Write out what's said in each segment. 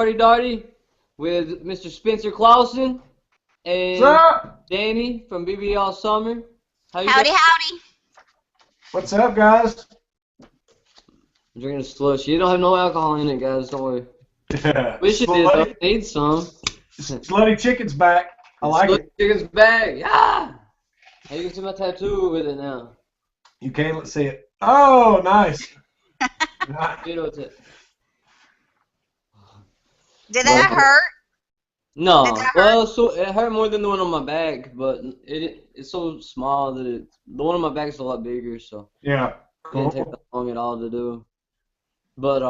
Daugherty with Mr. Spencer Clawson What's and up? Danny from BB All Summer. How you Howdy, guys? howdy. What's up, guys? I'm drinking a slush. You don't have no alcohol in it, guys. Don't worry. Wish you did, though. Slutty, Need some. slutty chicken's back. I like Slush it. chicken's back. Yeah. Hey, you can see my tattoo with it now. You can't let's see it. Oh, nice. You know what's it? Did that hurt? No. Did that hurt? Well, so it hurt more than the one on my back, but it's so small that the one on my back is a lot bigger, so Yeah. it didn't take that long at all to do. But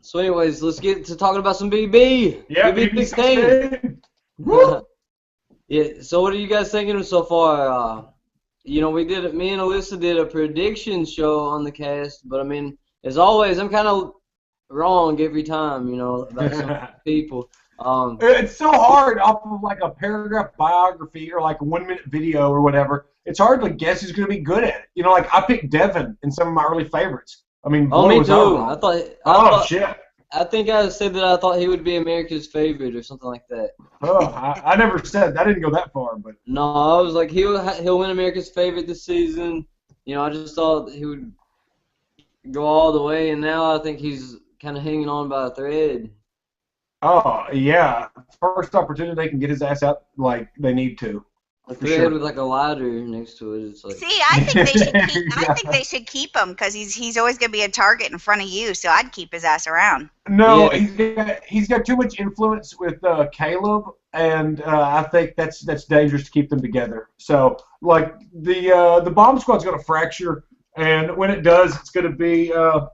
so anyways, let's get to talking about some BB. Yeah, BB 16. BB16. Woo! Yeah. So what are you guys thinking so far? Me and Alyssa did a prediction show on the cast, but I mean, as always, I'm kind of wrong every time, about some people. It's so hard off of like a paragraph biography or like a 1-minute video or whatever. It's hard to guess who's going to be good at it. Like I picked Devin in some of my early favorites. I mean, Oh, boy, me was too. I wrong. Oh, shit. I think I said that I thought he would be America's favorite or something like that. Oh, I never said I didn't go that far, but No, I was like he'll win America's favorite this season. I just thought he would go all the way, and now I think he's kind of hanging on by a thread. oh yeah, first opportunity they can get his ass out like they need to. A For thread sure. with like a ladder next to it. It's like See, I think they should keep. Yeah. I think they should keep him because he's always going to be a target in front of you. So I'd keep his ass around. No, Yeah. he's got too much influence with Caleb, and I think that's dangerous to keep them together. So like the bomb squad's going to fracture, and when it does, it's going to be out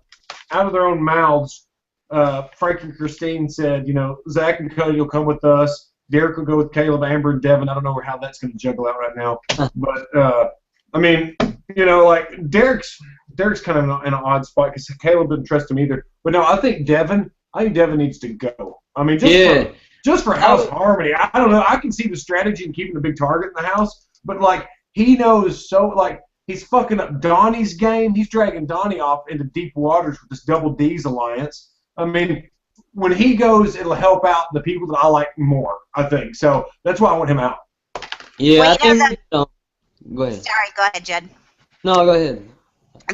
of their own mouths. Frank and Christine said, Zach and Cody will come with us. Derek will go with Caleb, Amber, and Devin. I don't know how that's going to juggle out right now, but I mean, like Derek's kind of in an odd spot because Caleb didn't trust him either. But no, I think Devin needs to go. I mean, just for house harmony. I don't know. I can see the strategy in keeping a big target in the house, but like he knows he's fucking up Donnie's game. He's dragging Donnie off into deep waters with this Double D's alliance. I mean, when he goes, it'll help out the people that I like more, I think. So that's why I want him out. Yeah, Well, I think. Go ahead. Sorry, go ahead, Judd. No, go ahead.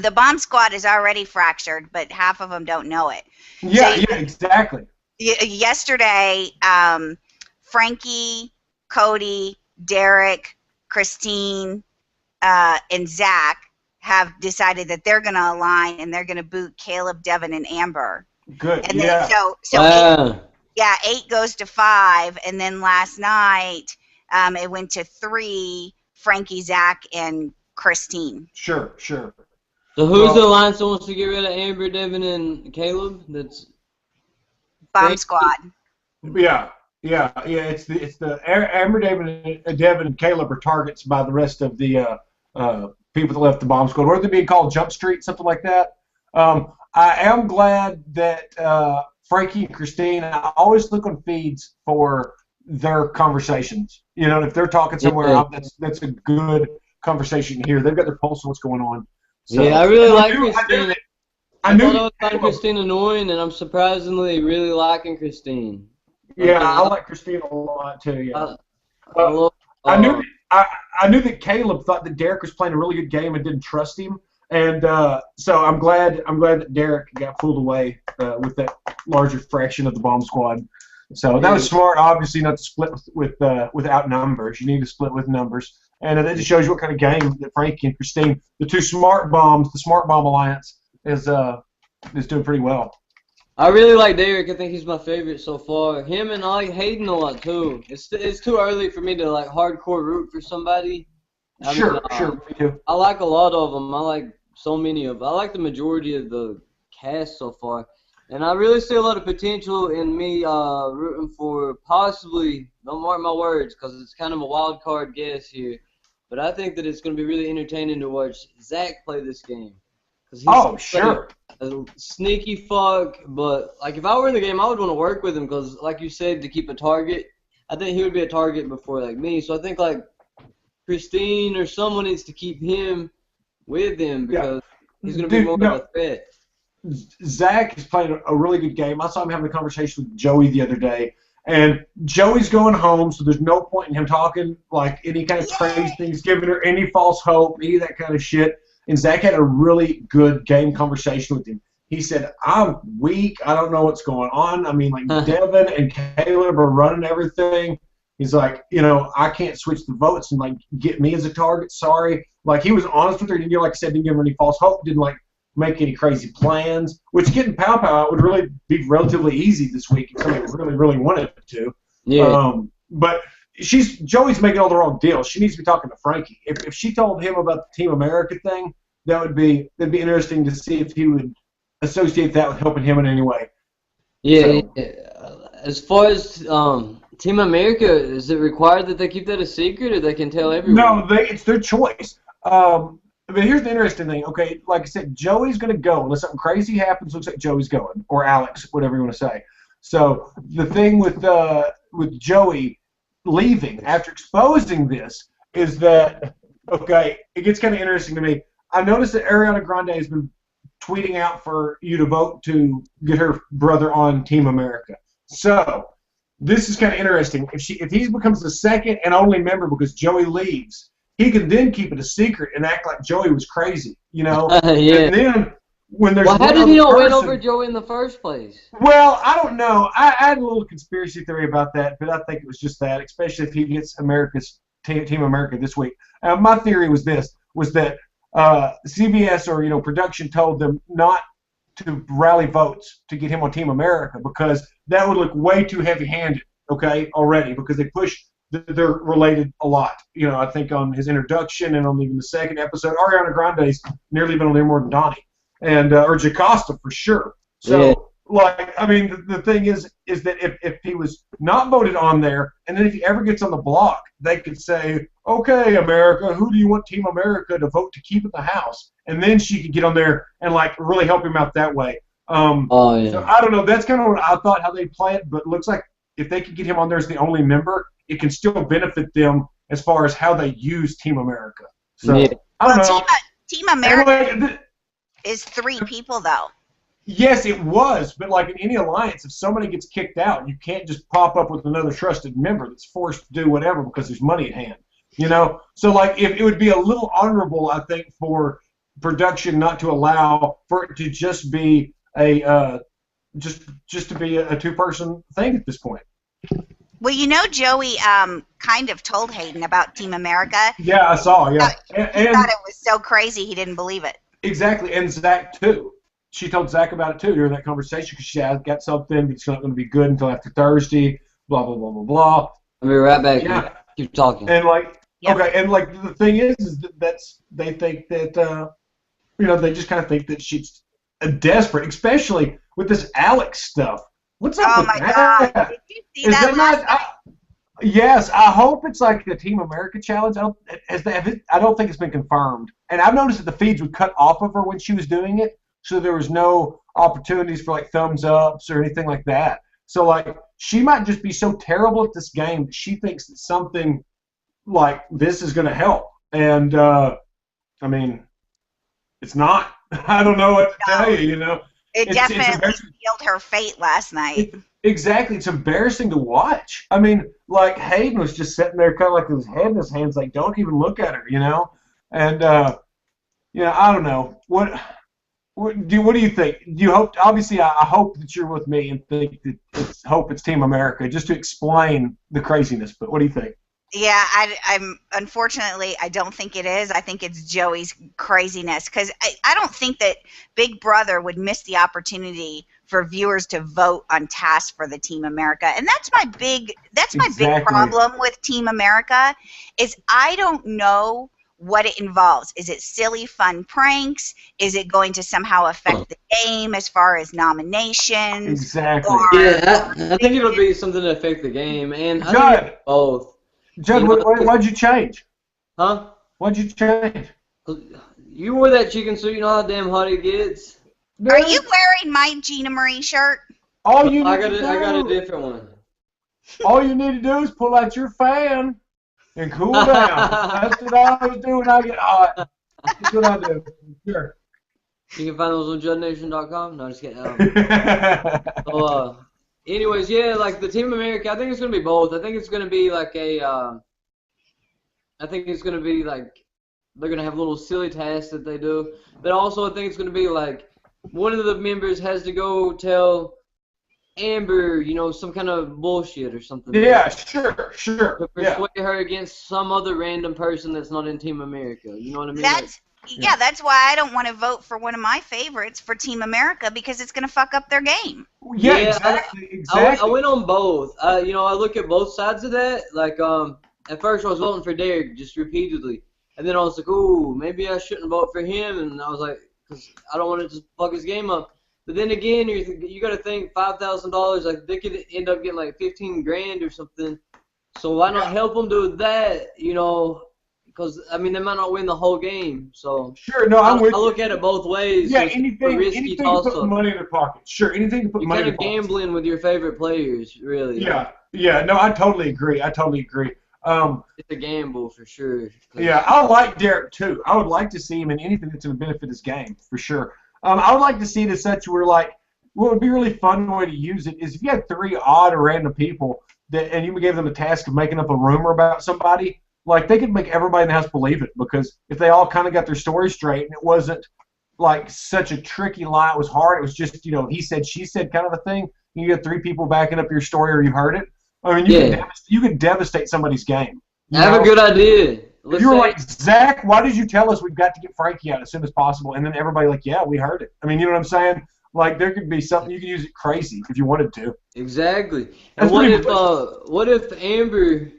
The bomb squad is already fractured, but half of them don't know it. Yeah, So- yeah, exactly. Yesterday, Frankie, Cody, Derek, Christine, and Zach have decided that they're going to align and they're going to boot Caleb, Devin, and Amber. Good. And Yeah. then so Wow. eight goes to 5, and then last night it went to 3. Frankie, Zach, and Christine. Sure. So who's Well- the alliance that wants to get rid of Amber, Devin, and Caleb? That's Bomb Frankie. squad. Yeah. It's the Amber, Devin, and Caleb are targets by the rest of the people that left the bomb squad. What are they being called? Jump Street, something like that. I am glad that Frankie and Christine. I always look on feeds for their conversations. If they're talking somewhere, Yeah. that's a good conversation here. They've got their pulse on what's going on. So, Yeah, I really and like knew- Christine. I I knew. thought I would find Christine annoying, and I'm surprisingly really liking Christine. Yeah, I like Christine a lot too. Yeah. I love, I knew that Caleb thought that Derek was playing a really good game and didn't trust him, and so I'm glad that Derek got fooled away with that larger fraction of the bomb squad. So that was smart, obviously, not to split without numbers. You need to split with numbers, and that just shows you what kind of game that Frankie and Christine, the two smart bombs, the smart bomb alliance, is doing pretty well. I really like Derek. I think he's my favorite so far. Him, and I like Hayden a lot too. It's too early for me to like hardcore root for somebody. Sure, me too. I like a lot of them. I like so many of them. I like the majority of the cast so far. And I really see a lot of potential in me rooting for possibly, don't mark my words because it's kind of a wild card guess here, but I think that it's going to be really entertaining to watch Zach play this game. Oh, sure. A sneaky fuck, but like if I were in the game, I would want to work with him because, like you said, to keep a target, I think he would be a target before like me. So I think like Christine or someone needs to keep him with him because he's going to be more of a threat. Zach is playing a really good game. I saw him having a conversation with Joey the other day, and Joey's going home, so there's no point in him talking like any kind of crazy things, giving her any false hope, any of that kind of shit. And Zach had a really good game conversation with him. He said, I'm weak. I don't know what's going on. I mean, like, Devin and Caleb are running everything. He's like, I can't switch the votes and, like, get me as a target. Sorry. Like, he was honest with her. Didn't, like I said, didn't give her any false hope. Didn't, like, make any crazy plans, which getting Pow-Pow out would really be relatively easy this week if somebody really, really wanted to. Yeah. But Joey's making all the wrong deals. She needs to be talking to Frankie. If she told him about the Team America thing, that'd be interesting to see if he would associate that with helping him in any way. Yeah. So, as far as Team America, is it required that they keep that a secret, or they can tell everyone? No, it's their choice. But here's the interesting thing. Okay, like I said, Joey's going to go. Unless something crazy happens, looks like Joey's going. Or Alex, whatever you want to say. So the thing with Joey leaving after exposing this is that, okay, it gets kind of interesting to me. I noticed that Ariana Grande has been tweeting out for you to vote to get her brother on Team America. So this is kind of interesting. If he becomes the second and only member because Joey leaves, he can then keep it a secret and act like Joey was crazy, Yeah. And then when there's how did he not win over Joey in the first place? Well, I don't know. I had a little conspiracy theory about that, but I think it was just that, especially if he gets Team America this week. My theory was that CBS or production told them not to rally votes to get him on Team America because that would look way too heavy-handed, okay, already, because they push they're related a lot. I think on his introduction and on even the second episode, Ariana Grande's nearly been on there more than Donnie, and or Jocasta for sure. So, the thing is that if he was not voted on there, and then if he ever gets on the block, they could say, okay, America, who do you want Team America to vote to keep in the House? And then she could get on there and, like, really help him out that way. So I don't know. That's kind of what I thought how they play it, but it looks like if they could get him on there as the only member, it can still benefit them as far as how they use Team America. So, I don't know. Team America is 3 people, though. Yes, it was, but like in any alliance, if somebody gets kicked out, you can't just pop up with another trusted member that's forced to do whatever because there's money at hand. So like if it would be a little honorable, I think, for production not to allow for it to just be a just to be a 2-person thing at this point. Well, Joey kind of told Hayden about Team America. Yeah, I saw. Yeah, he thought it was so crazy he didn't believe it. Exactly, and Zach too. She told Zach about it too during that conversation because she had got something that's not going to be good until after Thursday. Blah blah blah blah blah. I'll be right back. Yeah. Keep talking. And okay, and the thing is that they think that they just kind of think that she's desperate, especially with this Alex stuff. What's up with that? God. Did you see that last night? Yes, I hope it's like the Team America challenge. I don't think it's been confirmed. And I've noticed that the feeds would cut off of her when she was doing it, so there was no opportunities for like thumbs ups or anything like that. So like she might just be so terrible at this game that she thinks that something like this is going to help. And it's not. I don't know what to tell you. It definitely sealed her fate last night. Exactly. It's embarrassing to watch. I mean, like, Hayden was just sitting there kind of like with his head in his hands, like, don't even look at her, And, I don't know. What do you think? Do you hope? Obviously, I hope that you're with me and think that it's Team America, just to explain the craziness. But what do you think? Yeah, I'm unfortunately I don't think it is. I think it's Joey's craziness because I don't think that Big Brother would miss the opportunity for viewers to vote on tasks for the Team America, and that's my big problem with Team America is I don't know what it involves. Is it silly, fun pranks? Is it going to somehow affect the game as far as nominations? Exactly. I think it'll be something to affect the game, and Judd, both. Judd, what'd you change? Huh? What'd you change? You wore that chicken suit. You know how damn hot it gets. Are you wearing my Gina Marie shirt? I got a different one. All you need to do is pull out your fan and cool down. That's what I always do when I get hot. That's what I do. Sure. You can find those on JuddNation.com. No, just kidding. Anyways, yeah, like the Team America, I think it's gonna be both. I think it's gonna be like I think it's gonna be like they're gonna have little silly tasks that they do, but also I think it's gonna be like one of the members has to go tell Amber, some kind of bullshit or something. Yeah, sure. To persuade her against some other random person that's not in Team America. You know what I mean? That's why I don't want to vote for one of my favorites for Team America because it's going to fuck up their game. Yeah, exactly. I went on both. I look at both sides of that. Like, at first I was voting for Derek just repeatedly. And then I was like, ooh, maybe I shouldn't vote for him. And I was like, because I don't want to just fuck his game up. But then again, you got to think $5,000. Like, they could end up getting like 15 grand or something. So why not help them do that, Because, I mean, they might not win the whole game, so... Sure, no, I look at it both ways. Yeah, anything to put money in their pocket. Sure, anything to put money in their pocket. You're kind of gambling with your favorite players, really. Yeah, no, I totally agree. It's a gamble, for sure. Yeah, I like Derek, too. I would like to see him in anything that's going to benefit his game, for sure. I would like to see it as such where, like, what would be a really fun way to use it is if you had 3 odd or random people and you gave them a task of making up a rumor about somebody, like, they could make everybody in the house believe it, because if they all kind of got their story straight and it wasn't, like, such a tricky lie, it was hard, it was just, he said, she said kind of a thing, and you get 3 people backing up your story or you heard it, I mean, you could devastate somebody's game. I have a good idea. If you were like, Zach, why did you tell us we've got to get Frankie out as soon as possible? And then everybody like, yeah, we heard it. I mean, you know what I'm saying? Like, there could be something, you could use it crazy if you wanted to. Exactly. And what if Amber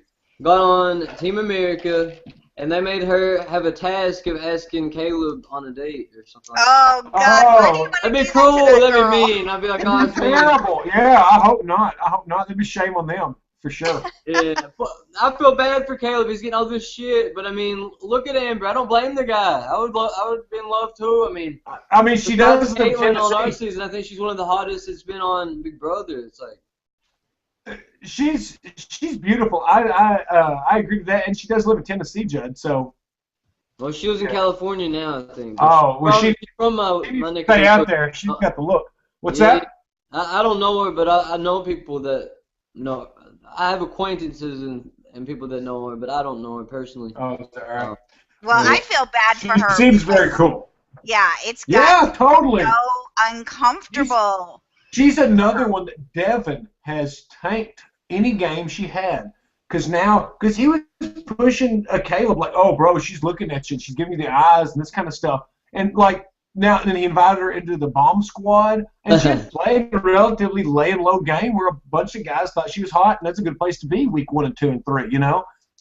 got on Team America and they made her have a task of asking Caleb on a date or something? Oh, God. That'd be cool. That'd be mean. I'd be like, oh, it's terrible. Yeah, I hope not. There'd be shame on them, for sure. Yeah, I feel bad for Caleb. He's getting all this shit, but I mean, look at Amber. I don't blame the guy. I would be in love too. I mean, she does. Caitlyn on our season, I think she's one of the hottest that's been on Big Brother. It's like. She's beautiful. I agree with that, and she does live in Tennessee, Judd. So. Well, she was in California now, I think. Oh, well, she's from my neck. Stay out there. She's got the look. What's that? I don't know her, but I know people that know. I have acquaintances and people that know her, but I don't know her personally. Oh, all right. Well, I feel bad for her. She seems very cool. Yeah, it's got totally. So uncomfortable. She's another one that Devin has tanked any game she had. Because he was pushing Caleb like, oh, bro, she's looking at you and she's giving you the eyes and this kind of stuff. And, like, now and then he invited her into the bomb squad, and she played a relatively lay-and-low game where a bunch of guys thought she was hot, and that's a good place to be week 1 and 2 and 3,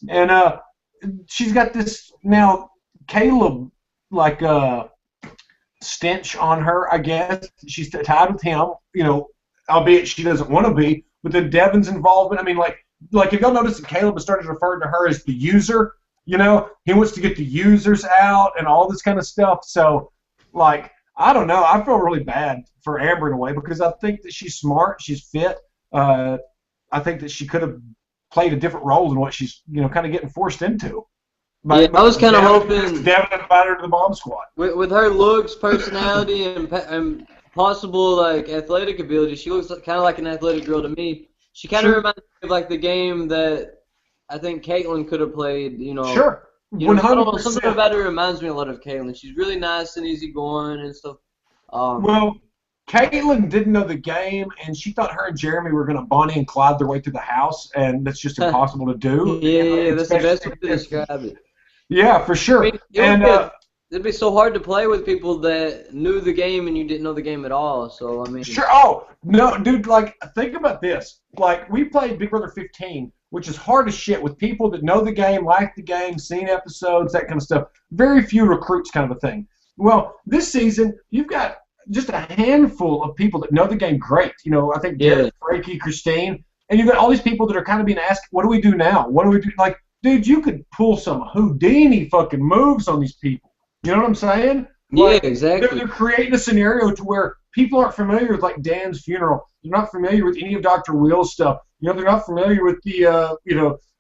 And she's got this now Caleb, like, stench on her, I guess. She's tied with him, albeit she doesn't want to be. But then Devin's involvement, I mean, like if y'all notice that Caleb has started referring to her as the user, he wants to get the users out and all this kind of stuff. So, like, I don't know. I feel really bad for Amber in a way because I think that she's smart, she's fit. I think that she could have played a different role than what she's, kind of getting forced into. I was kind of hoping Devin invited her to the bomb squad. With her looks, personality, and possible like athletic ability, she looks kind of like an athletic girl to me. She kind of reminds me of like the game that I think Caitlyn could have played. Sure. 100%. Something about her reminds me a lot of Caitlyn. She's really nice and easygoing and stuff. Well, Caitlyn didn't know the game, and she thought her and Jeremy were going to Bonnie and Clyde their way through the house, and that's just impossible to do. Yeah, that's the best way to describe it. Yeah, for sure. It'd be so hard to play with people that knew the game and you didn't know the game at all. So, I mean. Sure. Oh, no, dude, like, think about this. Like, we played Big Brother 15, which is hard as shit, with people that know the game, like the game, seen episodes, that kind of stuff. Very few recruits kind of a thing. Well, this season, you've got just a handful of people that know the game great. I think Derek, Frankie, Christine. And you've got all these people that are kind of being asked, what do we do now? What do we do? Like, dude, you could pull some Houdini fucking moves on these people. You know what I'm saying? Like, yeah, exactly. They're creating a scenario to where people aren't familiar with, like, Dan's funeral. They're not familiar with any of Dr. Will's stuff. They're not familiar with the,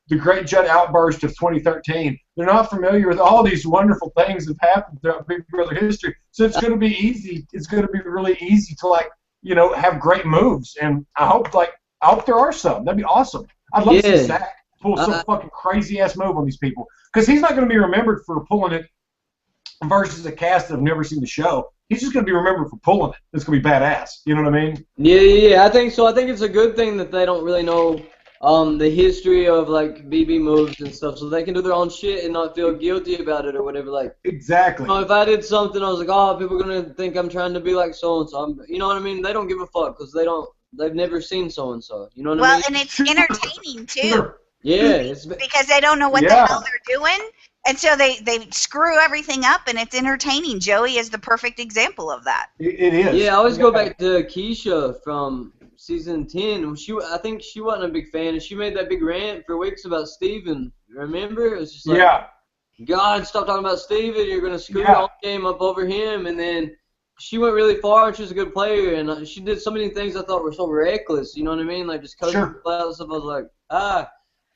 the great Judd outburst of 2013. They're not familiar with all these wonderful things that have happened throughout Big Brother history. So it's going to be easy. It's going to be really easy to, like, you know, have great moves. And I hope there are some. That'd be awesome. I'd love to see Zach pull some fucking crazy ass move on these people, because he's not going to be remembered for pulling it versus a cast that have never seen the show. He's just going to be remembered for pulling it. It's going to be badass. You know what I mean? Yeah, I think so. I think it's a good thing that they don't really know the history of, like, BB moves and stuff, so they can do their own shit and not feel guilty about it or whatever. Like, exactly. You know, if I did something, I was like, oh, people are going to think I'm trying to be like so-and-so. You know what I mean? They don't give a fuck because they've never seen so-and-so. You know what I mean? Well, and it's entertaining, too. Sure. Yeah. Because they don't know what the hell they're doing. And so they screw everything up, and it's entertaining. Joey is the perfect example of that. It is. Yeah, I always go back to Keisha from season 10. I think she wasn't a big fan, and she made that big rant for weeks about Steven. Remember? It was just like, God, stop talking about Steven. You're going to screw your own game up over him. And then she went really far, and she was a good player, and she did so many things I thought were so reckless. You know what I mean? Like, just cutting people out and stuff. I was like,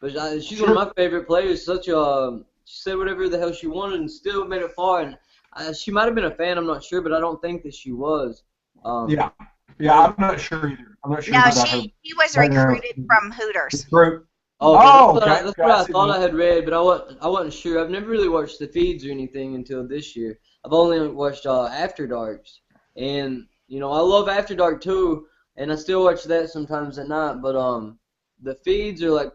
But she's one of my favorite players. She said whatever the hell she wanted and still made it far. And she might have been a fan, I'm not sure, but I don't think that she was. Yeah, I'm not sure either. I'm not sure. No, she was recruited from Hooters. That's what I thought I had read, but I wasn't sure. I've never really watched the feeds or anything until this year. I've only watched After Darks. And, you know, I love After Dark too, and I still watch that sometimes at night. But the feeds are like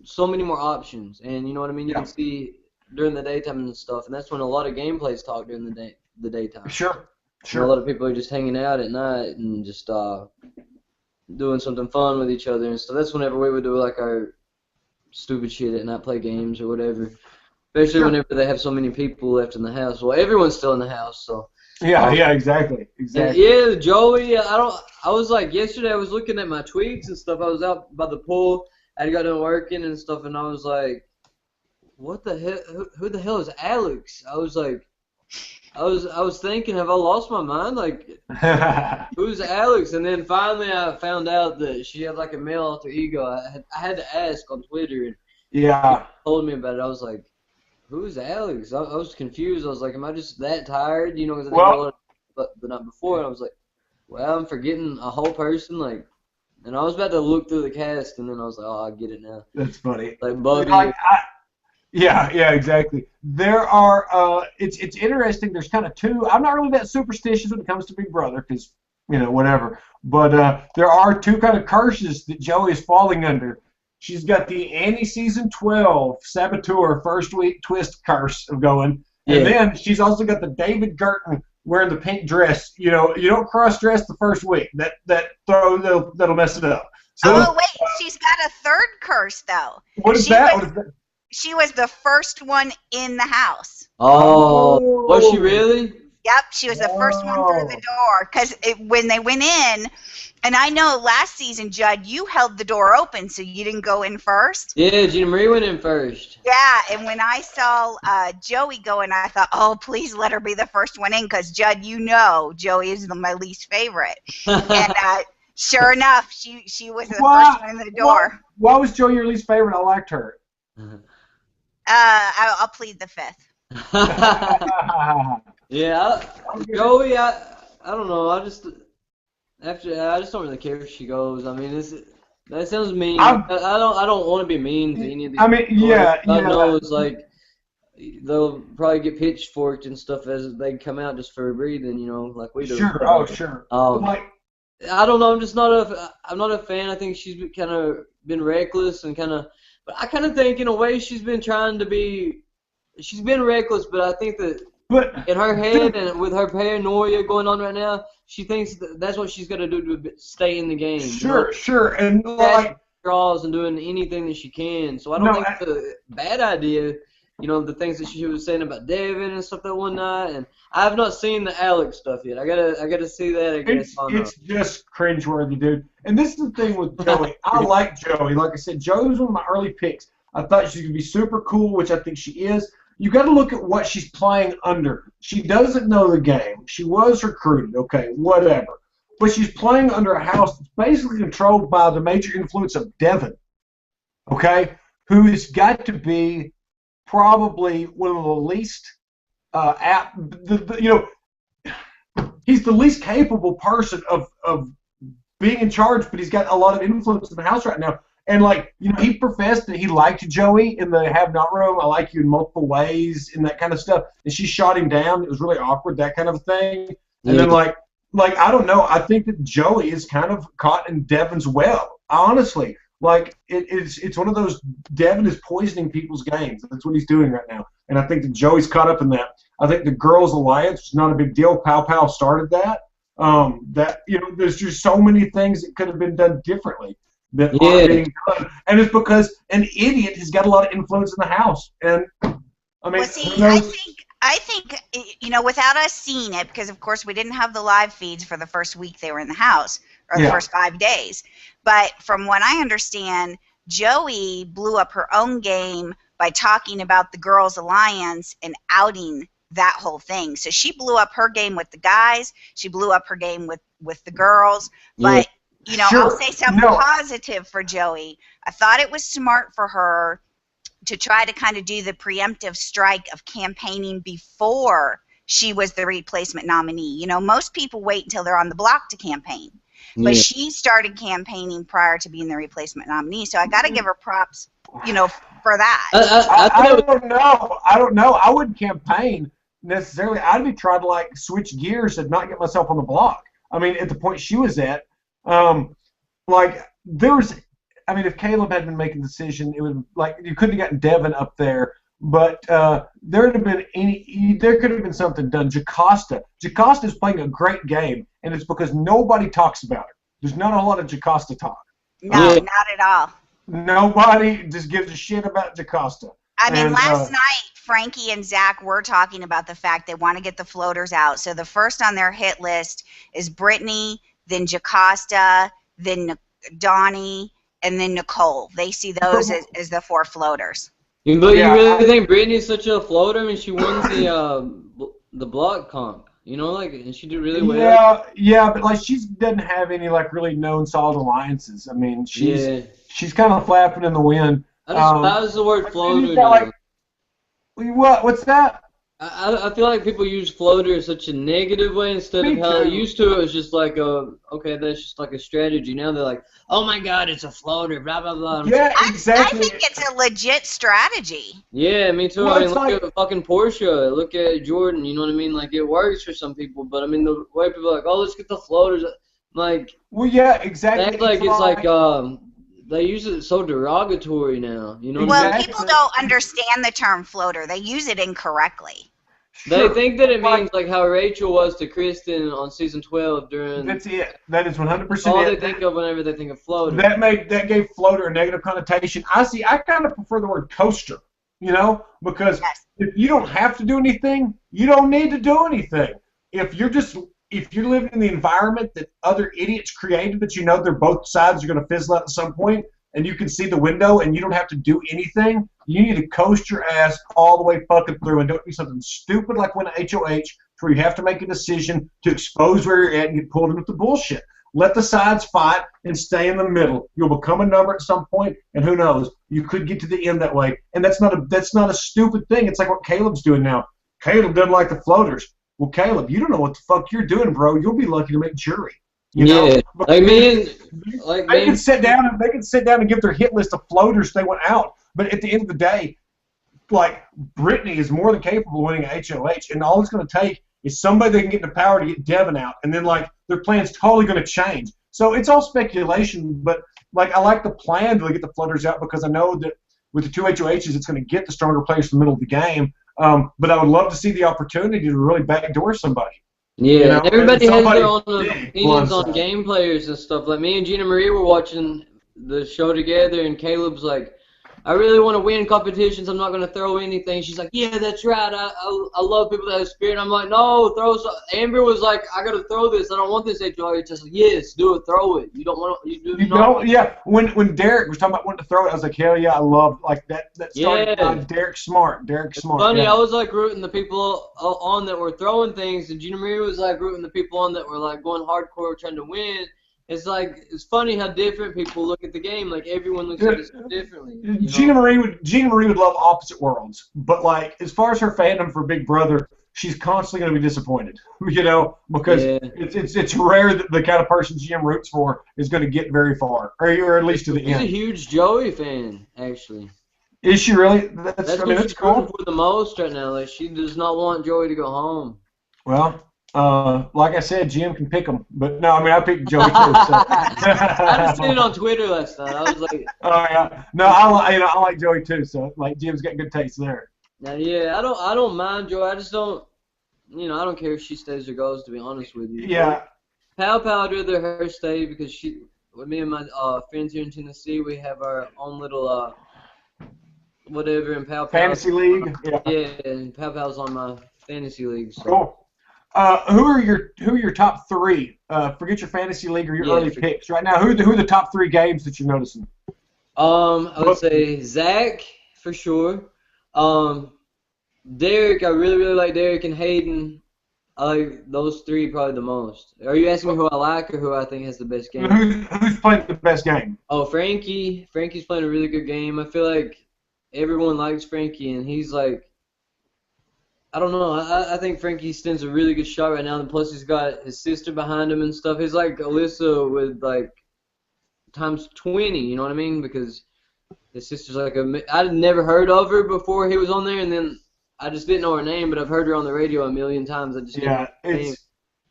so many more options, and you know what I mean? You can see during the daytime and stuff, and that's when a lot of gameplays talk during the daytime. Sure. A lot of people are just hanging out at night and just doing something fun with each other and stuff. That's whenever we would do like our stupid shit at night, play games or whatever. Especially whenever they have so many people left in the house. Well, everyone's still in the house, so. Yeah, exactly. Yeah, Joey. I was like yesterday. I was looking at my tweets and stuff. I was out by the pool. I got done working and stuff, and I was like, "What the hell? Who the hell is Alex?" I was like, I was thinking, have I lost my mind? Like, who's Alex? And then finally, I found out that she had like a male alter ego. I had to ask on Twitter, and he told me about it. I was like, who's Alex? I was confused. I was like, am I just that tired? You know, because I didn't know the night before, and I was like, well, I'm forgetting a whole person, like. And I was about to look through the cast, and then I was like, oh, I get it now. That's funny. Like Bubby. Yeah, exactly. There are, it's interesting. There's kind of two. I'm not really that superstitious when it comes to Big Brother because, you know, whatever. But there are two kind of curses that Joey is falling under. She's got the Annie Season 12 Saboteur first week twist curse of going. And then she's also got the David Gerton wearing the pink dress. You know, you don't cross-dress the first week. That'll mess it up. So, wait, she's got a third curse, though. What is that? She was the first one in the house. Oh, was she really? Yep, she was the first one through the door. Because when they went in, and I know last season, Judd, you held the door open, so you didn't go in first. Yeah, Gina Marie went in first. Yeah, and when I saw Joey go in, I thought, oh, please let her be the first one in, because, Judd, you know Joey is my least favorite. And sure enough, she was the first one in the door. Why was Joey your least favorite? I liked her. I'll plead the fifth. Yeah, Joey, I don't know. I just don't really care if she goes. I mean, that sounds mean. I don't want to be mean to any of these. I mean, God knows, like they'll probably get pitchforked and stuff as they come out just for breathing. You know, like we do. Sure. Sure. I don't know. I'm not a fan. I think she's kind of been reckless and kind of. But I kind of think, in a way, she's been reckless, but I think that in her head and with her paranoia going on right now, she thinks that's what she's going to do to stay in the game. Sure. And like draws and doing anything that she can. So I don't think it's a bad idea, you know, the things that she was saying about Devin and stuff that one night. And I have not seen the Alex stuff yet. I gotta see that, I guess. It's just cringeworthy, dude. And this is the thing with Joey. I like Joey. Like I said, Joey was one of my early picks. I thought she could be super cool, which I think she is. You got to look at what she's playing under. She doesn't know the game. She was recruited, okay, whatever. But she's playing under a house that's basically controlled by the major influence of Devin, okay, who has got to be probably one of the least he's the least capable person of being in charge, but he's got a lot of influence in the house right now. And he professed that he liked Joey in the have not room. I like you in multiple ways and that kind of stuff. And she shot him down. It was really awkward, that kind of thing. And then I don't know. I think that Joey is kind of caught in Devin's web. Honestly, it's one of those. Devin is poisoning people's games. That's what he's doing right now. And I think that Joey's caught up in that. I think the Girls Alliance is not a big deal. Pow-Pow started that. There's just so many things that could have been done differently that aren't being done. And it's because an idiot has got a lot of influence in the house. And I mean, I think without us seeing it, because of course we didn't have the live feeds for the first week they were in the house, or the first 5 days. But from what I understand, Joey blew up her own game by talking about the Girls Alliance and outing that whole thing. So she blew up her game with the guys. She blew up her game with the girls. But, I'll say something positive for Joey. I thought it was smart for her to try to kind of do the preemptive strike of campaigning before she was the replacement nominee. Most people wait until they're on the block to campaign. But she started campaigning prior to being the replacement nominee. So I got to give her props, for that. I don't know. I wouldn't campaign necessarily. I'd be trying to switch gears and not get myself on the block. I mean, at the point she was at, if Caleb had been making the decision, it would you couldn't have gotten Devin up there. But there could have been something done. Jocasta is playing a great game, and it's because nobody talks about it. There's not a lot of Jocasta talk. No, not at all. Nobody just gives a shit about Jocasta. I mean, last night, Frankie and Zach were talking about the fact they want to get the floaters out. So the first on their hit list is Brittany, then Jocasta, then Donnie, and then Nicole. They see those as the 4 floaters. But you really think Brittany's such a floater? I mean, she won the block comp, and she did really well. Yeah, but she doesn't have any really known solid alliances. I mean, she's kind of flapping in the wind. I despise the word floater. What's that? I feel like people use floater in such a negative way instead of how they used to. It was just that's just a strategy. Now they're like, oh my God, it's a floater, blah, blah, blah. Yeah, exactly. I think it's a legit strategy. Yeah, me too. Well, look at fucking Portia. Look at Jordan, you know what I mean? It works for some people, but I mean, the way people are like, oh, let's get the floaters. Well, yeah, exactly. They use it so derogatory now. People don't understand the term floater. They use it incorrectly. They think that it means how Rachel was to Kristen on season 12 during. That's it. That is 100%. All they think of whenever they think of floater. That gave floater a negative connotation. I kind of prefer the word coaster. Because if you don't have to do anything, you don't need to do anything. If you're living in the environment that other idiots created, that they're both sides are going to fizzle out at some point, and you can see the window and you don't have to do anything, you need to coast your ass all the way fucking through and don't do something stupid like win an HOH where you have to make a decision to expose where you're at and get pulled into the bullshit. Let the sides fight and stay in the middle. You'll become a number at some point, and who knows, you could get to the end that way. And that's not a stupid thing. It's like what Caleb's doing now. Caleb doesn't like the floaters. Well, Caleb, you don't know what the fuck you're doing, bro. You'll be lucky to make jury. They can sit down and give their hit list of floaters they want out. But at the end of the day, Brittany is more than capable of winning a HOH, and all it's going to take is somebody that can get the power to get Devin out, and then their plan's totally going to change. So it's all speculation, but I like the plan to get the floaters out because I know that with the 2 HOHs, it's going to get the stronger players in the middle of the game. But I would love to see the opportunity to really backdoor somebody. Yeah, everybody has their own opinions on game players and stuff. Like me and Gina Marie were watching the show together, and Caleb's like, I really want to win competitions. I'm not going to throw anything. She's like, yeah, that's right. I love people that have spirit. I'm like, no, throw some. Amber was like, I got to throw this. I don't want this HOH. It's just like, yes, do it. Throw it. You don't want to. You don't. Yeah. When Derek was talking about wanting to throw it, I was like, hell yeah, I love that. That started Derek's smart. Derek's smart. Funny, I was rooting the people on that were throwing things, and Gina Marie was rooting the people on that were going hardcore trying to win. it's like it's funny how different people look at the game. Like everyone looks at it differently. Gina Marie would love opposite worlds, but like as far as her fandom for Big Brother, she's constantly going to be disappointed. Because it's rare that the kind of person Jim roots for is going to get very far, or at least to the end. She's a huge Joey fan, actually. Is she really? That's what she's rooting for the most right now. Like she does not want Joey to go home. Well, like I said, Jim can pick them, but no, I mean I picked Joey too. So. I just seen it on Twitter last night. I was like, oh yeah, no, I like Joey too. So like Jim's got good taste there. Now, yeah, I don't mind Joey. I just don't, I don't care if she stays or goes. To be honest with you. Yeah. Pow-Pow, I'd rather her stay because with me and my friends here in Tennessee, we have our own little whatever in Pow-Pow. Fantasy league. Yeah, and Pow-Pow's on my fantasy league. So. Cool. Who are your top three? Forget your fantasy league or your early picks right now. Who are the top three games that you're noticing? I would say Zach for sure. Derek, I really like Derek and Hayden. I like those three probably the most. Are you asking me who I like or who I think has the best game? Who's playing the best game? Oh, Frankie. Frankie's playing a really good game. I feel like everyone likes Frankie, and he's like, I don't know. I think Frankie stands a really good shot right now, and plus he's got his sister behind him and stuff. He's like Alyssa with like times 20. You know what I mean? Because his sister's like I'd never heard of her before he was on there, and then I just didn't know her name, but I've heard her on the radio a million times. I just didn't know her name.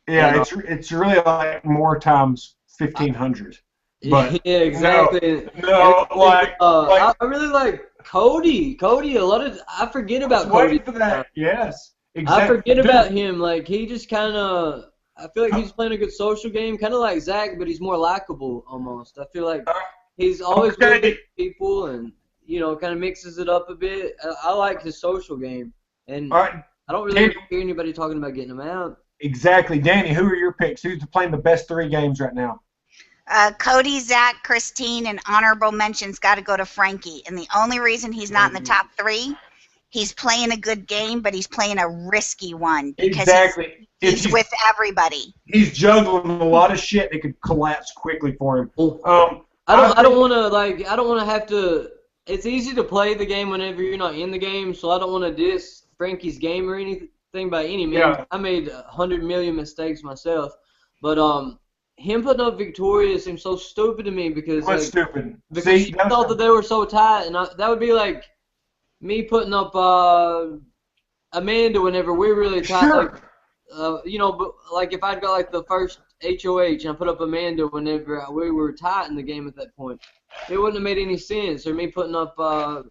It's really like more times 1,500. But yeah, exactly. I really like Cody. I forget about Cody. For that. Yes, exactly. I forget about him. Like he just kind of. I feel like he's playing a good social game, kind of like Zach, but he's more likable almost. I feel like he's always with people and kind of mixes it up a bit. I like his social game, and I don't really hear anybody talking about getting him out. Exactly, Danny. Who are your picks? Who's playing the best three games right now? Cody, Zach, Christine, and honorable mentions got to go to Frankie. And the only reason he's not in the top three, he's playing a good game, but he's playing a risky one because he's with everybody. He's juggling a lot of shit that could collapse quickly for him. I don't want to have to. It's easy to play the game whenever you're not in the game, so I don't want to diss Frankie's game or anything by any means. Yeah. I made 100 million mistakes myself, but him putting up Victoria seems so stupid to me because stupid? Because she thought that they were so tight, and that would be like me putting up Amanda whenever we're really tight. Sure. But like if I'd got like the first HOH and I put up Amanda whenever we were tight in the game at that point, it wouldn't have made any sense. Or me putting up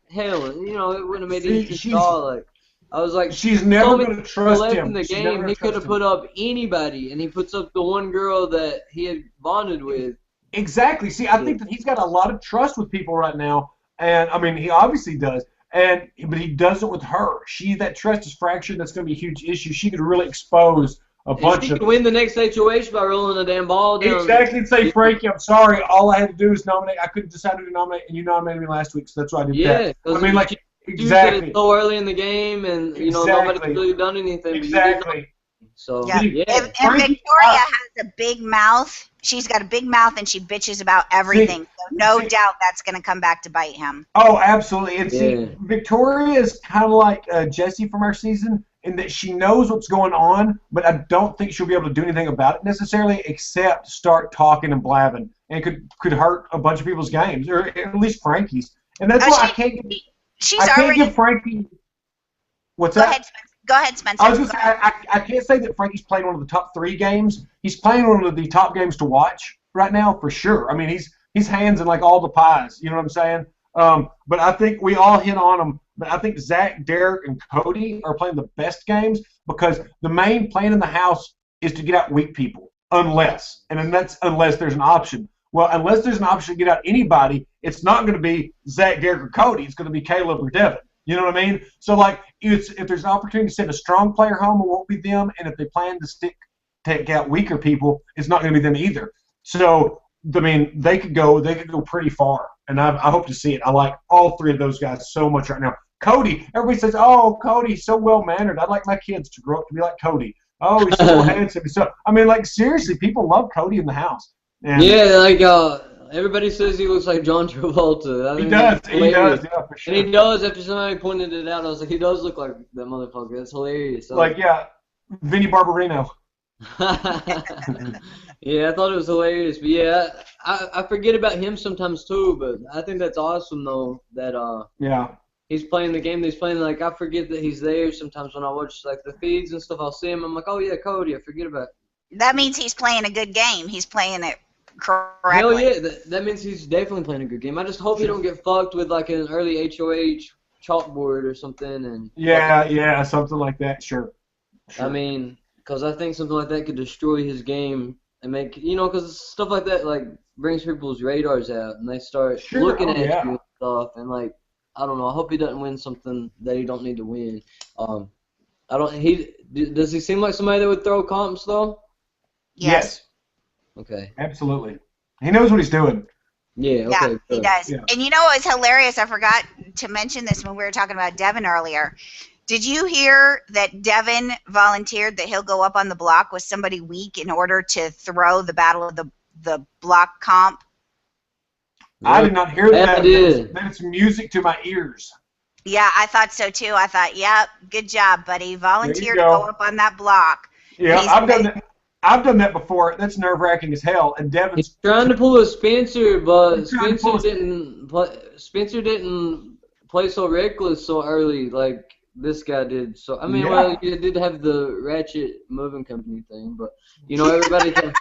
Helen, it wouldn't have made any sense at all. Like I was like, she's never going to trust him. In the game, he could have put up anybody, and he puts up the one girl that he had bonded with. Exactly. See, I think that he's got a lot of trust with people right now, and I mean, he obviously does. But he does it with her. That trust is fractured. That's going to be a huge issue. She could really expose a bunch of. She could win the next HOH by rolling a damn ball down. Exactly. And say, Frankie, I'm sorry. All I had to do is nominate. I couldn't decide who to nominate, and you nominated me last week, so that's why I did that. I mean, like. Exactly. Did it so early in the game, and nobody's really done anything. Exactly. So yeah. And Victoria has a big mouth. She's got a big mouth, and she bitches about everything. So no doubt that's going to come back to bite him. Oh, absolutely. And see, Victoria is kind of like Jessie from our season in that she knows what's going on, but I don't think she'll be able to do anything about it necessarily, except start talking and blabbing, and it could hurt a bunch of people's games, or at least Frankie's. And that's why I can't get. I can't give Frankie. What's that? Go ahead, Spencer. I was going to say, I can't say that Frankie's playing one of the top three games. He's playing one of the top games to watch right now, for sure. I mean, he's hands in like all the pies. You know what I'm saying? But I think we all hit on him. But I think Zach, Derek, and Cody are playing the best games because the main plan in the house is to get out weak people, unless there's an option. Well, unless there's an option to get out anybody, it's not going to be Zach, Derek, or Cody. It's going to be Caleb or Devin. You know what I mean? So, like, if there's an opportunity to send a strong player home, it won't be them. And if they plan to take out weaker people, it's not going to be them either. So, I mean, they could go pretty far. And I hope to see it. I like all three of those guys so much right now. Cody, everybody says, oh, Cody's so well-mannered. I'd like my kids to grow up to be like Cody. Oh, he's so handsome. So, I mean, like, seriously, people love Cody in the house. And Yeah, like everybody says he looks like John Travolta. I he think does. it's He does. hilarious. Yeah, for sure. And he does. After somebody pointed it out, I was like, he does look like that motherfucker. That's hilarious. Like, yeah, Vinny Barbarino. Yeah, I thought it was hilarious. But yeah, I forget about him sometimes too. But I think that's awesome though that Yeah. he's playing the game that he's playing. Like I forget that he's there sometimes when I watch like the feeds and stuff. I'll see him. I'm like, oh yeah, Cody. I forget about it. That means he's playing a good game. He's playing it correctly. Hell yeah, that means he's definitely playing a good game. I just hope he don't get fucked with like an early HOH chalkboard or something. And Yeah, something like that. Sure. I mean, because I think something like that could destroy his game and make because stuff like that like brings people's radars out and they start looking at you and stuff. And like I don't know. I hope he doesn't win something that he don't need to win. I don't. Does he seem like somebody that would throw comps though? Yes. Okay. Absolutely. He knows what he's doing. Yeah, okay. He does. Yeah. And you know what was hilarious? I forgot to mention this when we were talking about Devin earlier. Did you hear that Devin volunteered that he'll go up on the block with somebody weak in order to throw the battle of the block comp? I did not hear that. I did. That's music to my ears. Yeah, I thought so too. I thought, yep, good job, buddy. Volunteer to go up on that block. Yeah, I've done that. I've done that before. That's nerve-wracking as hell. And Devin's trying to pull a Spencer, but Spencer didn't play so reckless so early like this guy did. So I mean, well, he did have the Ratchet Moving Company thing, but everybody can.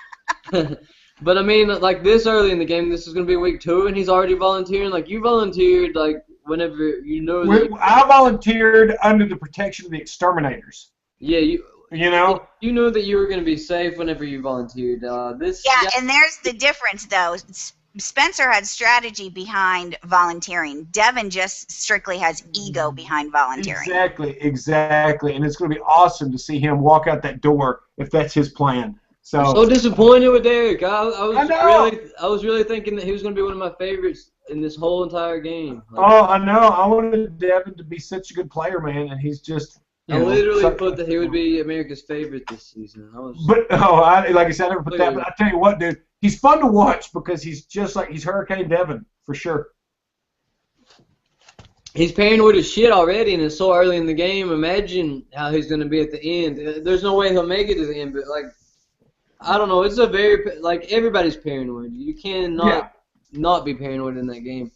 But I mean, like this early in the game, this is gonna be week 2, and he's already volunteering. Like you volunteered, like whenever you know. I volunteered under the protection of the exterminators. Yeah, you know? You knew that you were going to be safe whenever you volunteered. And there's the difference, though. Spencer had strategy behind volunteering. Devin just strictly has ego behind volunteering. Exactly. And it's going to be awesome to see him walk out that door if that's his plan. I'm so disappointed with Derek. I was really thinking that he was going to be one of my favorites in this whole entire game. I know. I wanted Devin to be such a good player, man, and he's just... I literally put that he would be America's favorite this season. Like I said, I never put that. But I tell you what, dude, he's fun to watch because he's just like he's Hurricane Devin for sure. He's paranoid as shit already, and it's so early in the game. Imagine how he's going to be at the end. There's no way he'll make it to the end, but like I don't know. It's a very like everybody's paranoid. You cannot not be paranoid in that game,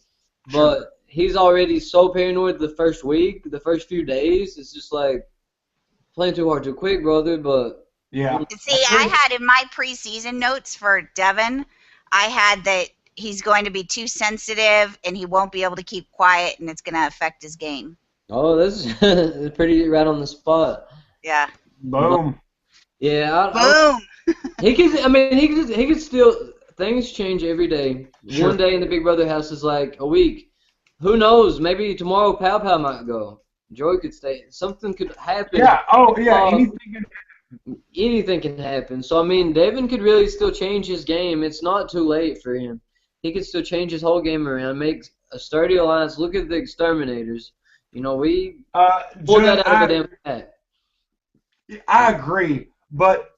but. He's already so paranoid the first week, the first few days. It's just like playing too hard too quick, brother. But yeah. See, I had in my preseason notes for Devin, I had that he's going to be too sensitive and he won't be able to keep quiet, and it's going to affect his game. Oh, that's pretty right on the spot. Yeah. Boom. Yeah. Boom. He could still. Things change every day. Sure. One day in the Big Brother house is like a week. Who knows? Maybe tomorrow Pow-Pow might go. Joy could stay. Something could happen. Yeah. Oh, yeah. Anything can happen. So, I mean, Devin could really still change his game. It's not too late for him. He could still change his whole game around, make a sturdy alliance. Look at the exterminators. We pulled that out of the damn hat. I agree. But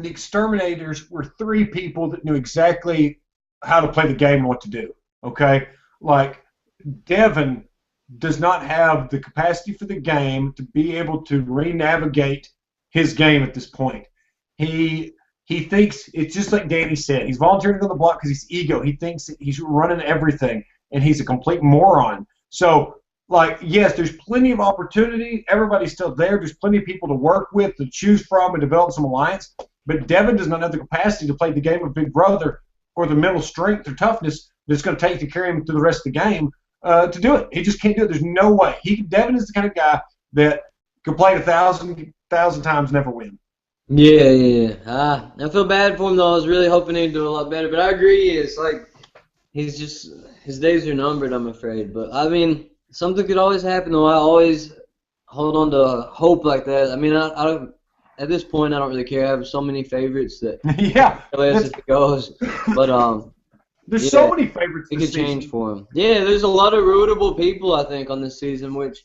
the exterminators were 3 people that knew exactly how to play the game and what to do. Okay? Like, Devin does not have the capacity for the game to be able to re-navigate his game at this point. He thinks, it's just like Danny said, he's volunteering on the block because he's ego. He thinks that he's running everything, and he's a complete moron. So, like, yes, there's plenty of opportunity. Everybody's still there. There's plenty of people to work with, to choose from, and develop some alliance. But Devin does not have the capacity to play the game of Big Brother or the mental strength or toughness that's going to take to carry him through the rest of the game to do it. He just can't do it. There's no way. Devin is the kind of guy that could play 1,000 times, never win. Yeah. I feel bad for him, though. I was really hoping he'd do a lot better. But I agree. It's like his days are numbered, I'm afraid. But, I mean, something could always happen, though. I always hold on to hope like that. I mean, at this point, I don't really care. I have so many favorites that if it goes. But, there's so many favorites this season. It could change for him. Yeah, there's a lot of rootable people, I think, on this season, which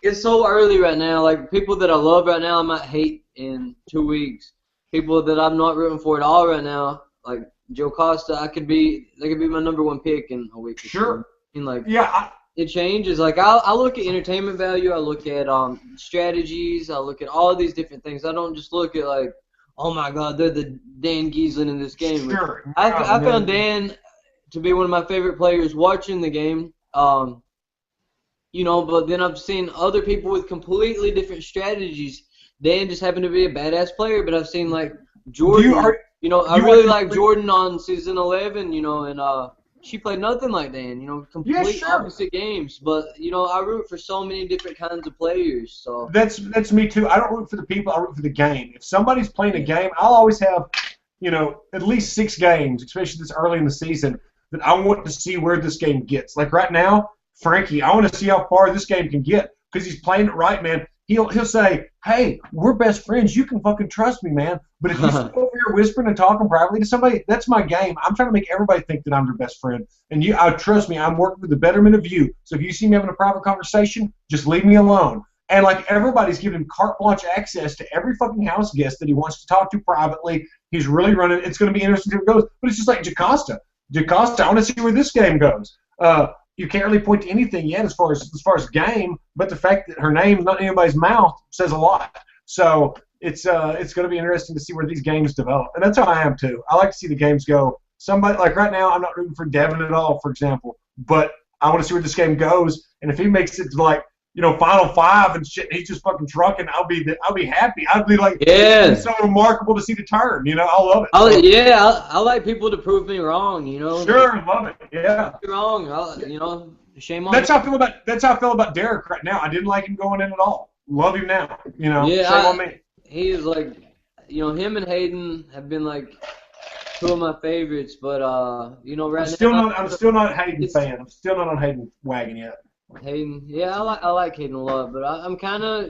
is so early right now. Like, people that I love right now, I might hate in 2 weeks. People that I'm not rooting for at all right now, like, Joe Costa, they could be my number one pick in a week. Sure. Yeah. It changes. Like I look at entertainment value. I look at strategies. I look at all these different things. I don't just look at like, oh my God, they're the Dan Giesland in this game. Sure. I found Dan to be one of my favorite players watching the game. But then I've seen other people with completely different strategies. Dan just happened to be a badass player, but I've seen like Jordan. I really like Jordan on season 11. And she played nothing like Dan. Complete opposite games. But I root for so many different kinds of players. So that's me too. I don't root for the people. I root for the game. If somebody's playing a game, I'll always have at least 6 games, especially this early in the season, that I want to see where this game gets. Like right now, Frankie, I want to see how far this game can get because he's playing it right, man. He'll say, hey, we're best friends. You can fucking trust me, man. But if you sit over here whispering and talking privately to somebody, that's my game. I'm trying to make everybody think that I'm their best friend. And trust me, I'm working for the betterment of you. So if you see me having a private conversation, just leave me alone. And like everybody's giving him carte blanche access to every fucking house guest that he wants to talk to privately. He's really running. It's going to be interesting to see where it goes. But it's just like Jocasta. I want to see where this game goes. You can't really point to anything yet as far as game, but the fact that her name's not in anybody's mouth says a lot. So it's going to be interesting to see where these games develop, and that's how I am too. I like to see the games go. Somebody like right now, I'm not rooting for Devin at all, for example, but I want to see where this game goes, and if he makes it to like Final 5 and shit, and he's just fucking trucking, I'll be happy. I'll be like, it's so remarkable to see the turn. I love it. I like people to prove me wrong. Sure, love it. Yeah. Wrong. Shame on. That's how I feel about Derek right now. I didn't like him going in at all. Love him now. Shame on me. He's like, him and Hayden have been like 2 of my favorites, but right now I'm still not a Hayden fan. I'm still not on Hayden wagon yet. Hayden, yeah, I like Hayden a lot, but I'm kind of,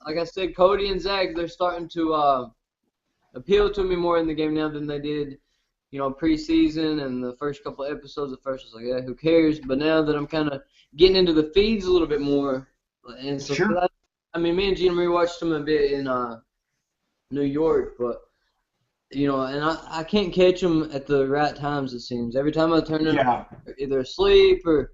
like I said, Cody and Zach, they're starting to appeal to me more in the game now than they did, preseason and the first couple of episodes. At first, I was like, yeah, who cares? But now that I'm kind of getting into the feeds a little bit more, and so sure. Me and Gina rewatched them a bit in New York, but and I can't catch them at the right times. It seems every time I turn it on, either asleep or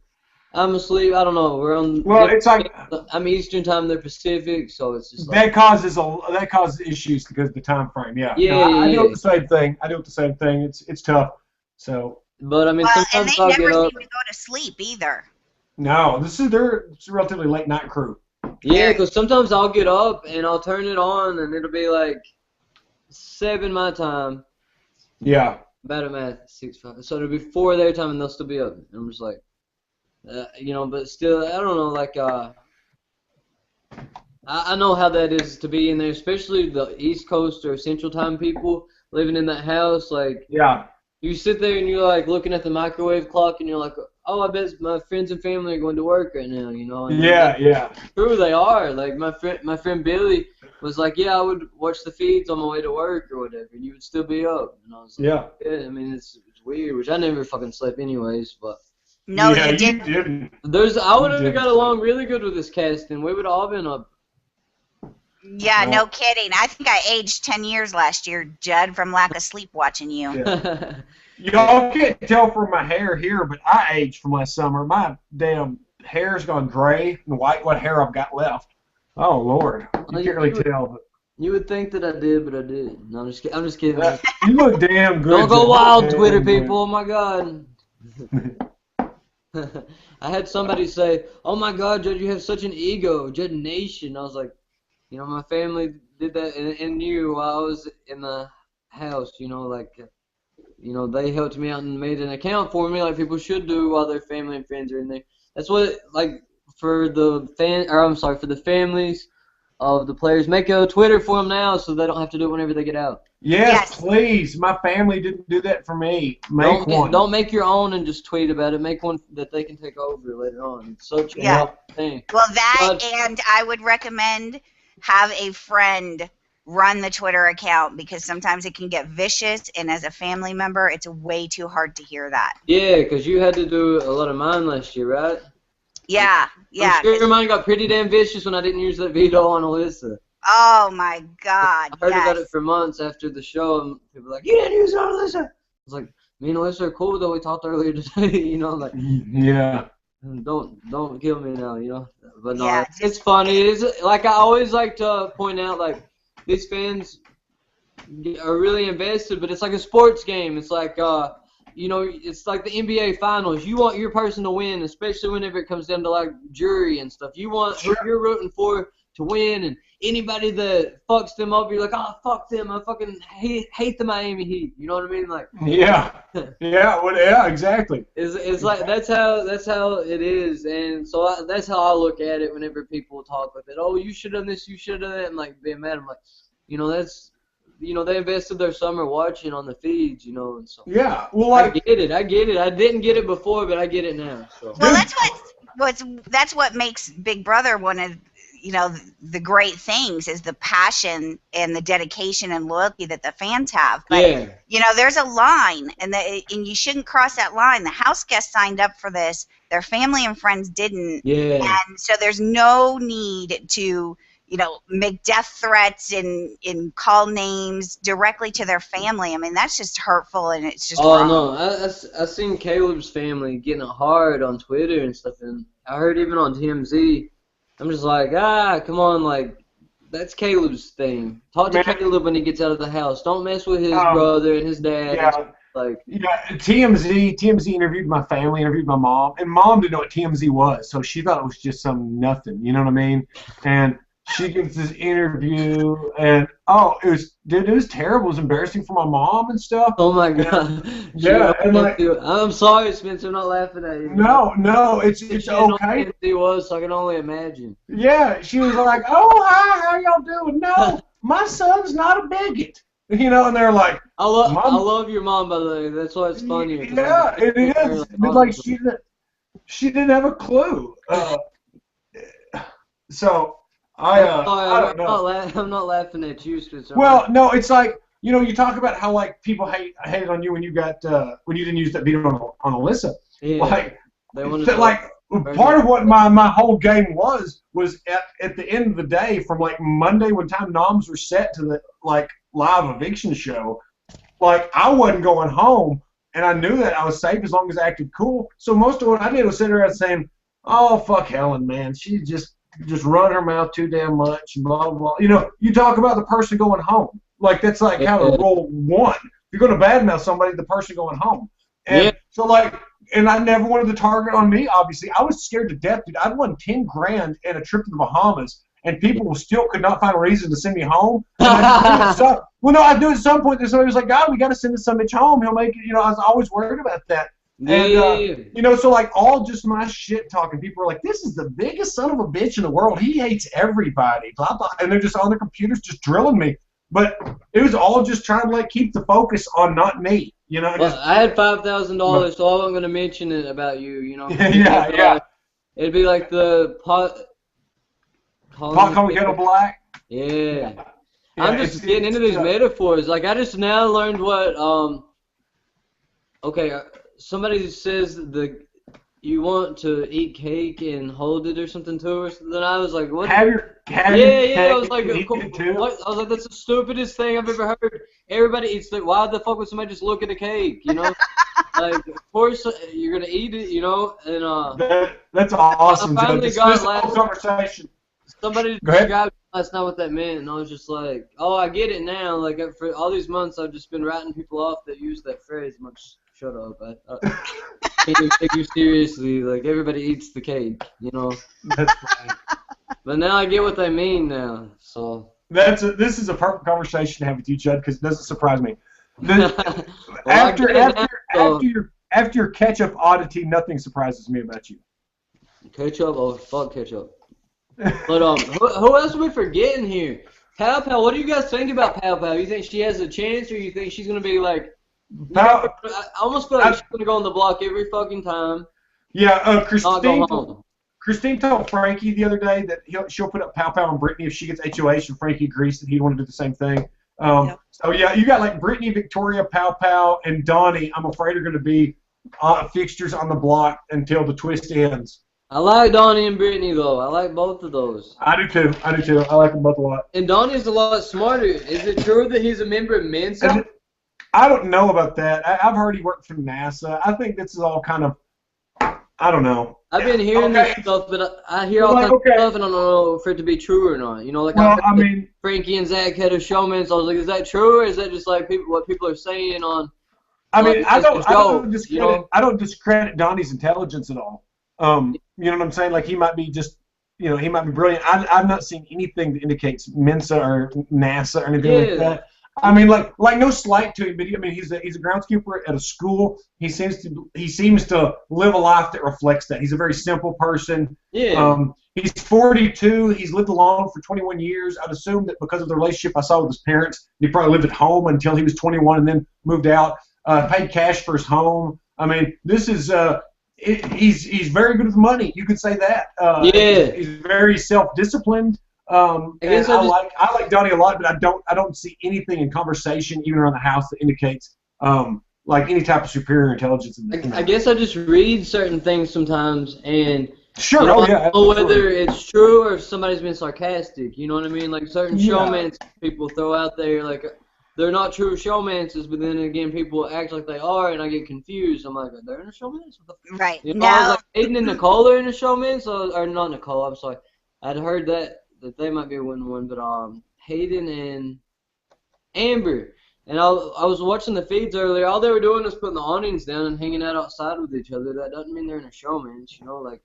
I'm asleep. I don't know. We're on. Well, it's like I'm Eastern time. They're Pacific, so it's just that causes issues because of the time frame. Yeah. I deal with the same thing. It's tough. So. But and sometimes they I'll never get seem up. to go to sleep either. No, it's a relatively late night crew. Yeah, because sometimes I'll get up and I'll turn it on and it'll be like 7 my time. Yeah. Bad at math, 6, 5. So it'll be 4 their time and they'll still be up. And I'm just like. But still, I don't know, like, I know how that is to be in there, especially the East Coast or Central Time people living in that house. Like, yeah, you sit there and you're, like, looking at the microwave clock and you're like, oh, I bet my friends and family are going to work right now, And yeah. True, they are. Like, my friend Billy was like, yeah, I would watch the feeds on my way to work or whatever, and you would still be up. And I was like, yeah, I mean, it's weird, which I never fucking slept anyways, but. No, you didn't. I would have got along really good with this cast, and we would all been up. Yeah, no kidding. I think I aged 10 years last year, Judd, from lack of sleep watching you. Yeah. Y'all can't tell from my hair here, but I aged from last summer. My damn hair's gone gray and white. What hair I've got left? Oh Lord, you can't really tell. But. You would think that I did, but I didn't. No, I'm just kidding. You look damn good. Don't go wild, Twitter people. Oh my God. I had somebody say, "Oh my God, Judd, you have such an ego, Judd Nation." I was like, my family did that and knew while I was in the house. They helped me out and made an account for me, like people should do while their family and friends are in there. That's what, for the families of the players, make a Twitter for them now so they don't have to do it whenever they get out. Yes, please. My family didn't do that for me. Make one. Don't make your own and just tweet about it. Make one that they can take over later on. It's such a helpful thing. Well, and I would recommend have a friend run the Twitter account because sometimes it can get vicious, and as a family member, it's way too hard to hear that. Yeah, because you had to do a lot of mine last year, right? Yeah. I'm sure mine got pretty damn vicious when I didn't use that veto on Alyssa. Oh my God! I heard about it for months after the show, and people were like, "You didn't use it on Alyssa." I was like, me and Alyssa are cool though. We talked earlier today, you know, like Yeah. don't kill me now, you know. But no, Yeah, it's funny. It's like I always like to point out, like these fans are really invested, but it's like a sports game. It's like you know, it's like the NBA Finals. You want your person to win, especially whenever it comes down to like jury and stuff. You want who you're rooting for to win, and anybody that fucks them up, you're like, oh, fuck them. I fucking hate the Miami Heat. You know what I mean? Like, yeah, yeah, exactly. It's like that's how it is, and so that's how I look at it whenever people talk with it. Oh, you should have done this, you should have done that, and like being mad. I'm like, you know, that's. You know, they invested their summer watching on the feeds, you know, and so. Yeah, well, like, I get it. I didn't get it before, but I get it now. So. Well, that's what makes Big Brother one of, you know, the great things is the passion and the dedication and loyalty that the fans have. But Yeah. you know, there's a line, and you shouldn't cross that line. The house guests signed up for this; their family and friends didn't. Yeah. And so there's no need to, you know, make death threats and call names directly to their family. I mean, that's just hurtful, and it's just wrong. No, I seen Caleb's family getting it hard on Twitter and stuff, and I heard even on TMZ. I'm just like, come on, like, that's Caleb's thing. Talk to Caleb when he gets out of the house. Don't mess with his brother and his dad. Yeah. Like, yeah, TMZ interviewed my family, interviewed my mom, and mom didn't know what TMZ was, so she thought it was just some nothing. You know what I mean? And she gives this interview, and it was terrible. It was embarrassing for my mom and stuff. oh my god. Yeah, and like, I'm sorry, Spencer. I'm not laughing at you. No, it's okay. He was, so I can only imagine. Yeah, she was like, "Oh, hi, how y'all doing?" No, my son's not a bigot. You know, and they're like, I love your mom, by the way. That's why it's funny. Yeah, it is. But like, she didn't have a clue. So. I don't know. I'm not laughing at you, Spencer. Well, no, it's like, you know, you talk about how like people hated on you when you got when you didn't use that beat on Alyssa. Yeah. Like, like part of what my whole game was at the end of the day, from like Monday when time noms were set to the like live eviction show, like I wasn't going home, and I knew that I was safe as long as I acted cool. So most of what I did was sit around saying, "Oh, fuck Helen, man, she just run her mouth too damn much," and blah, blah, blah. You know, you talk about the person going home. Like, that's like how the rule one. If you're going to badmouth somebody, the person going home. And so, like, and I never wanted the target on me, obviously. I was scared to death, dude. I'd won $10,000 in a trip to the Bahamas, and people still could not find a reason to send me home. I knew at some point that somebody was like, "God, we got to send this son of a bitch home. He'll make it." You know, I was always worried about that. And, you know, so like all just my shit talking, people are like, "This is the biggest son of a bitch in the world. He hates everybody, blah, blah." And they're just on their computers just drilling me. But it was all just trying to like keep the focus on not me, you know. Well, I had $5,000, so I wasn't gonna mention it about you, you know. Yeah. It'd be like the pot calling kettle black. Yeah. I'm just getting into these metaphors. Like I just now learned what somebody says you want to eat cake and hold it or something to her. Then I was like, what? Have your cake. I was like, that's the stupidest thing I've ever heard. Everybody eats it. Why the fuck would somebody just look at a cake? You know, like of course you're gonna eat it. You know, and that's awesome. I finally got last conversation. Somebody described last night what that meant, and I was just like, oh, I get it now. Like for all these months, I've just been writing people off that use that phrase. I'm like, shut up. I can't take you seriously. Like everybody eats the cake, you know. That's funny. But now I get what they mean now. So this is a perfect conversation to have with you, Judd, because it doesn't surprise me. After your ketchup oddity, nothing surprises me about you. Ketchup? Oh, fuck ketchup. But who else are we forgetting here? Pow-Pow. What do you guys think about Pow-Pow? You think she has a chance, or you think she's gonna be like? I almost feel like she's gonna go on the block every fucking time. Yeah, Christine told Frankie the other day that she'll put up Pow-Pow and Brittany if she gets HOH, and Frankie agrees that he'd want to do the same thing. So yeah, you got like Brittany, Victoria, Pow-Pow, and Donnie. I'm afraid are going to be fixtures on the block until the twist ends. I like Donnie and Brittany though. I like both of those. I do too. I like them both a lot. And Donnie's a lot smarter. Is it true that he's a member of Mensa? I don't know about that. I've heard he worked for NASA. I think this is all kind of, I don't know. I've been hearing this stuff, but I hear all kinds of stuff, and I don't know for it to be true or not. You know, like well, I mean, Frankie and Zach had a showman, so I was like, is that true, or is that just like what people are saying on? I mean, I don't discredit Donnie's intelligence at all. You know what I'm saying? Like he might be just, you know, he might be brilliant. I've not seen anything that indicates Mensa or NASA or anything like that. I mean, like no slight to him, but I mean, he's a groundskeeper at a school. He seems to live a life that reflects that. He's a very simple person. Yeah. He's 42. He's lived alone for 21 years. I'd assume that because of the relationship I saw with his parents, he probably lived at home until he was 21 and then moved out. Paid cash for his home. I mean, this is he's very good with money. You could say that. He's very self-disciplined. And I like Donnie a lot, but I don't see anything in conversation, even around the house, that indicates like any type of superior intelligence. I guess I just read certain things sometimes, and sure, I don't know whether it's true or if somebody's been sarcastic. You know what I mean? Like certain showmans people throw out there, like they're not true showmances, but then again, people act like they are, and I get confused. I'm like, they're in a showmance? Right. You know, I was like, Hayden and Nicole are in a showmance, or not Nicole, I'm sorry. I'd heard that they might be a one, but Hayden and Amber. And I was watching the feeds earlier. All they were doing was putting the awnings down and hanging out outside with each other. That doesn't mean they're in a showmance, you know, like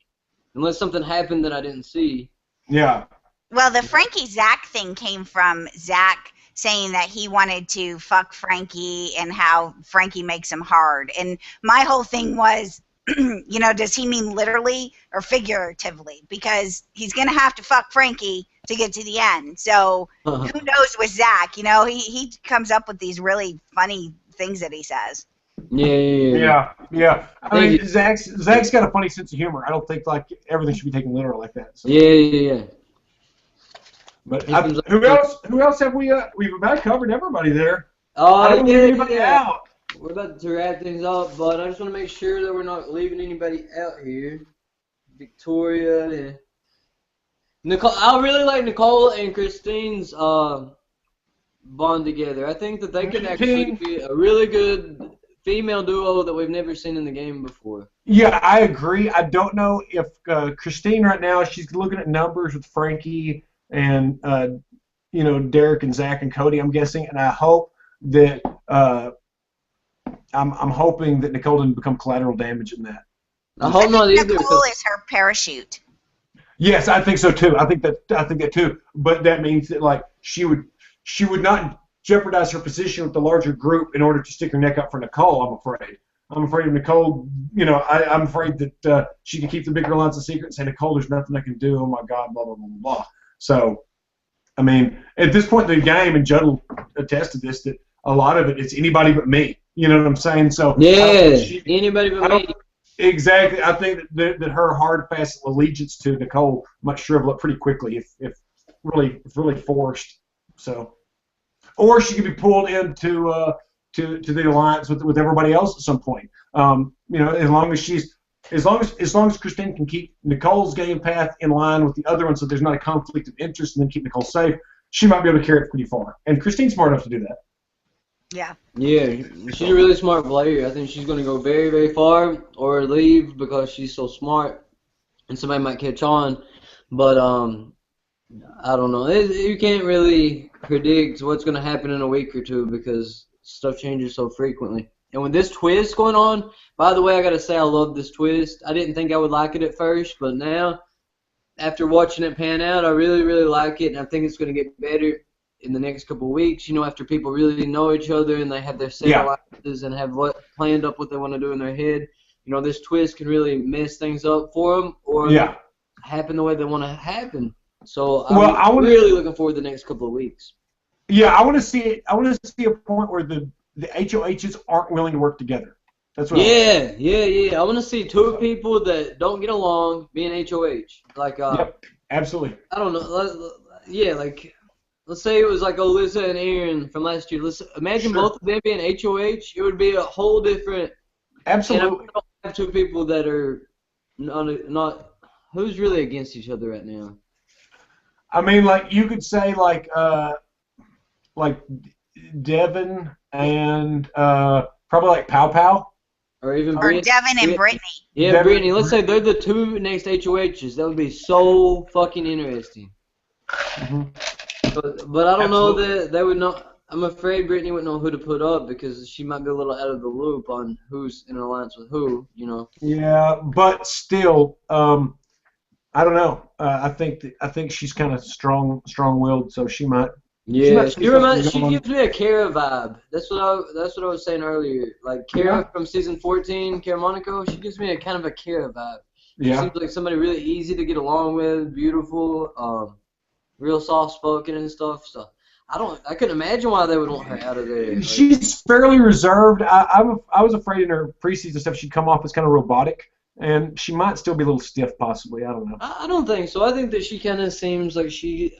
unless something happened that I didn't see. Yeah. Well, the Frankie Zach thing came from Zach saying that he wanted to fuck Frankie and how Frankie makes him hard. And my whole thing was, you know, does he mean literally or figuratively? Because he's going to have to fuck Frankie to get to the end. So who knows with Zach? You know, he comes up with these really funny things that he says. Yeah. I mean, Zach's got a funny sense of humor. I don't think like everything should be taken literal like that. So. Yeah. But who else have we? We've about covered everybody there. I don't leave anybody out. We're about to wrap things up, but I just want to make sure that we're not leaving anybody out here. Victoria and Nicole. I really like Nicole and Christine's bond together. I think that they could actually be a really good female duo that we've never seen in the game before. Yeah, I agree. I don't know if Christine right now, she's looking at numbers with Frankie and you know, Derek and Zach and Cody, I'm guessing, and I hope that I'm hoping that Nicole didn't become collateral damage in that. I hope not either. Nicole is her parachute. Yes, I think so too. I think that too. But that means that like she would not jeopardize her position with the larger group in order to stick her neck up for Nicole. I'm afraid. I'm afraid of Nicole. You know, I'm afraid that she can keep the bigger lines of secret and say, Nicole, there's nothing I can do. Oh my God, blah blah blah blah. So, I mean, at this point in the game, and Judd will attest to this, that a lot of it's anybody but me. You know what I'm saying? So anybody but me. Exactly. I think that her hard, fast allegiance to Nicole might shrivel up pretty quickly if really forced. So, or she could be pulled into to the alliance with everybody else at some point. You know, as long as Christine can keep Nicole's game path in line with the other one, so there's not a conflict of interest, and then keep Nicole safe, she might be able to carry it pretty far. And Christine's smart enough to do that. Yeah. Yeah, she's a really smart player. I think she's going to go very, very far or leave because she's so smart, and somebody might catch on. But I don't know. You can't really predict what's going to happen in a week or two because stuff changes so frequently. And with this twist going on, by the way, I got to say I love this twist. I didn't think I would like it at first, but now, after watching it pan out, I really, really like it, and I think it's going to get better in the next couple of weeks, you know, after people really know each other and they have their set alliances and have planned up what they want to do in their head. You know, this twist can really mess things up for them or happen the way they want to happen. So I'm really looking forward to the next couple of weeks. Yeah, I want to see a point where the HOHs aren't willing to work together. That's what I want to see two people that don't get along being HOH. Like, absolutely. I don't know. Like, let's say it was like Alyssa and Aaron from last year. Imagine both of them being HOH. It would be a whole different. Absolutely. And I don't have two people that are not. Who's really against each other right now? I mean, like you could say, like Devin and probably like Pow-Pow. Or even Or Brittany. Devin and Brittany. Yeah, Devin Brittany. and Let's say they're the two next HOHs. That would be so fucking interesting. Mm-hmm. But I don't know Absolutely. that they would know. I'm afraid Brittany wouldn't know who to put up because she might be a little out of the loop on who's in an alliance with who, you know. Yeah, but still, I don't know. I think she's kind of strong-willed, so she might Yeah, see something she going. gives me a Kara vibe. That's what I was saying earlier. Like Yeah, Kara from season 14, Kara Monaco, she gives me a kind of a Kara vibe. She yeah. seems like somebody really easy to get along with, beautiful, real soft spoken and stuff. So I couldn't imagine why they would want her out of there. Like, She's fairly reserved. I was afraid in her preseason stuff she'd come off as kind of robotic, and she might still be a little stiff, possibly. I don't know. I don't think so. I think that she kind of seems like she,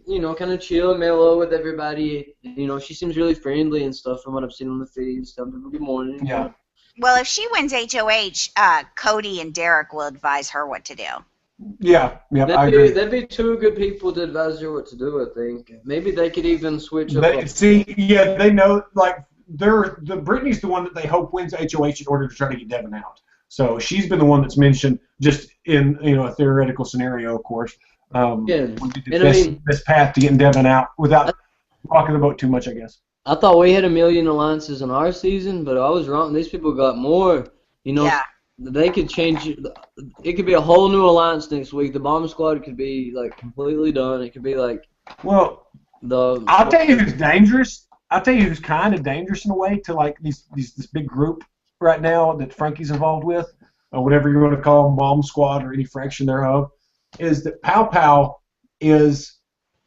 you know, kind of chill, mellow with everybody. You know, she seems really friendly and stuff from what I've seen on the feeds. Tell people good morning. You Yeah. know. Well, if she wins HOH, Cody and Derek will advise her what to do. Yeah, I agree. That'd be two good people to advise her what to do, I think. Maybe they could even switch up. They know, like, Brittany's the one that they hope wins HOH in order to try to get Devin out. So she's been the one that's mentioned, just in a theoretical scenario, of course. Yeah, Would be and I mean, best path to getting Devin out without rocking the boat too much, I guess. I thought we had 1,000,000 alliances in our season, but I was wrong. These people got more. You know, Yeah. they could change it. It could be a whole new alliance next week. The bomb squad could be like completely done. It could be like Well, I'll tell you who's dangerous. I'll tell you who's kind of dangerous in a way to like this big group right now that Frankie's involved with, or whatever you want to call them, bomb squad or any fraction thereof, is that Pow-Pow is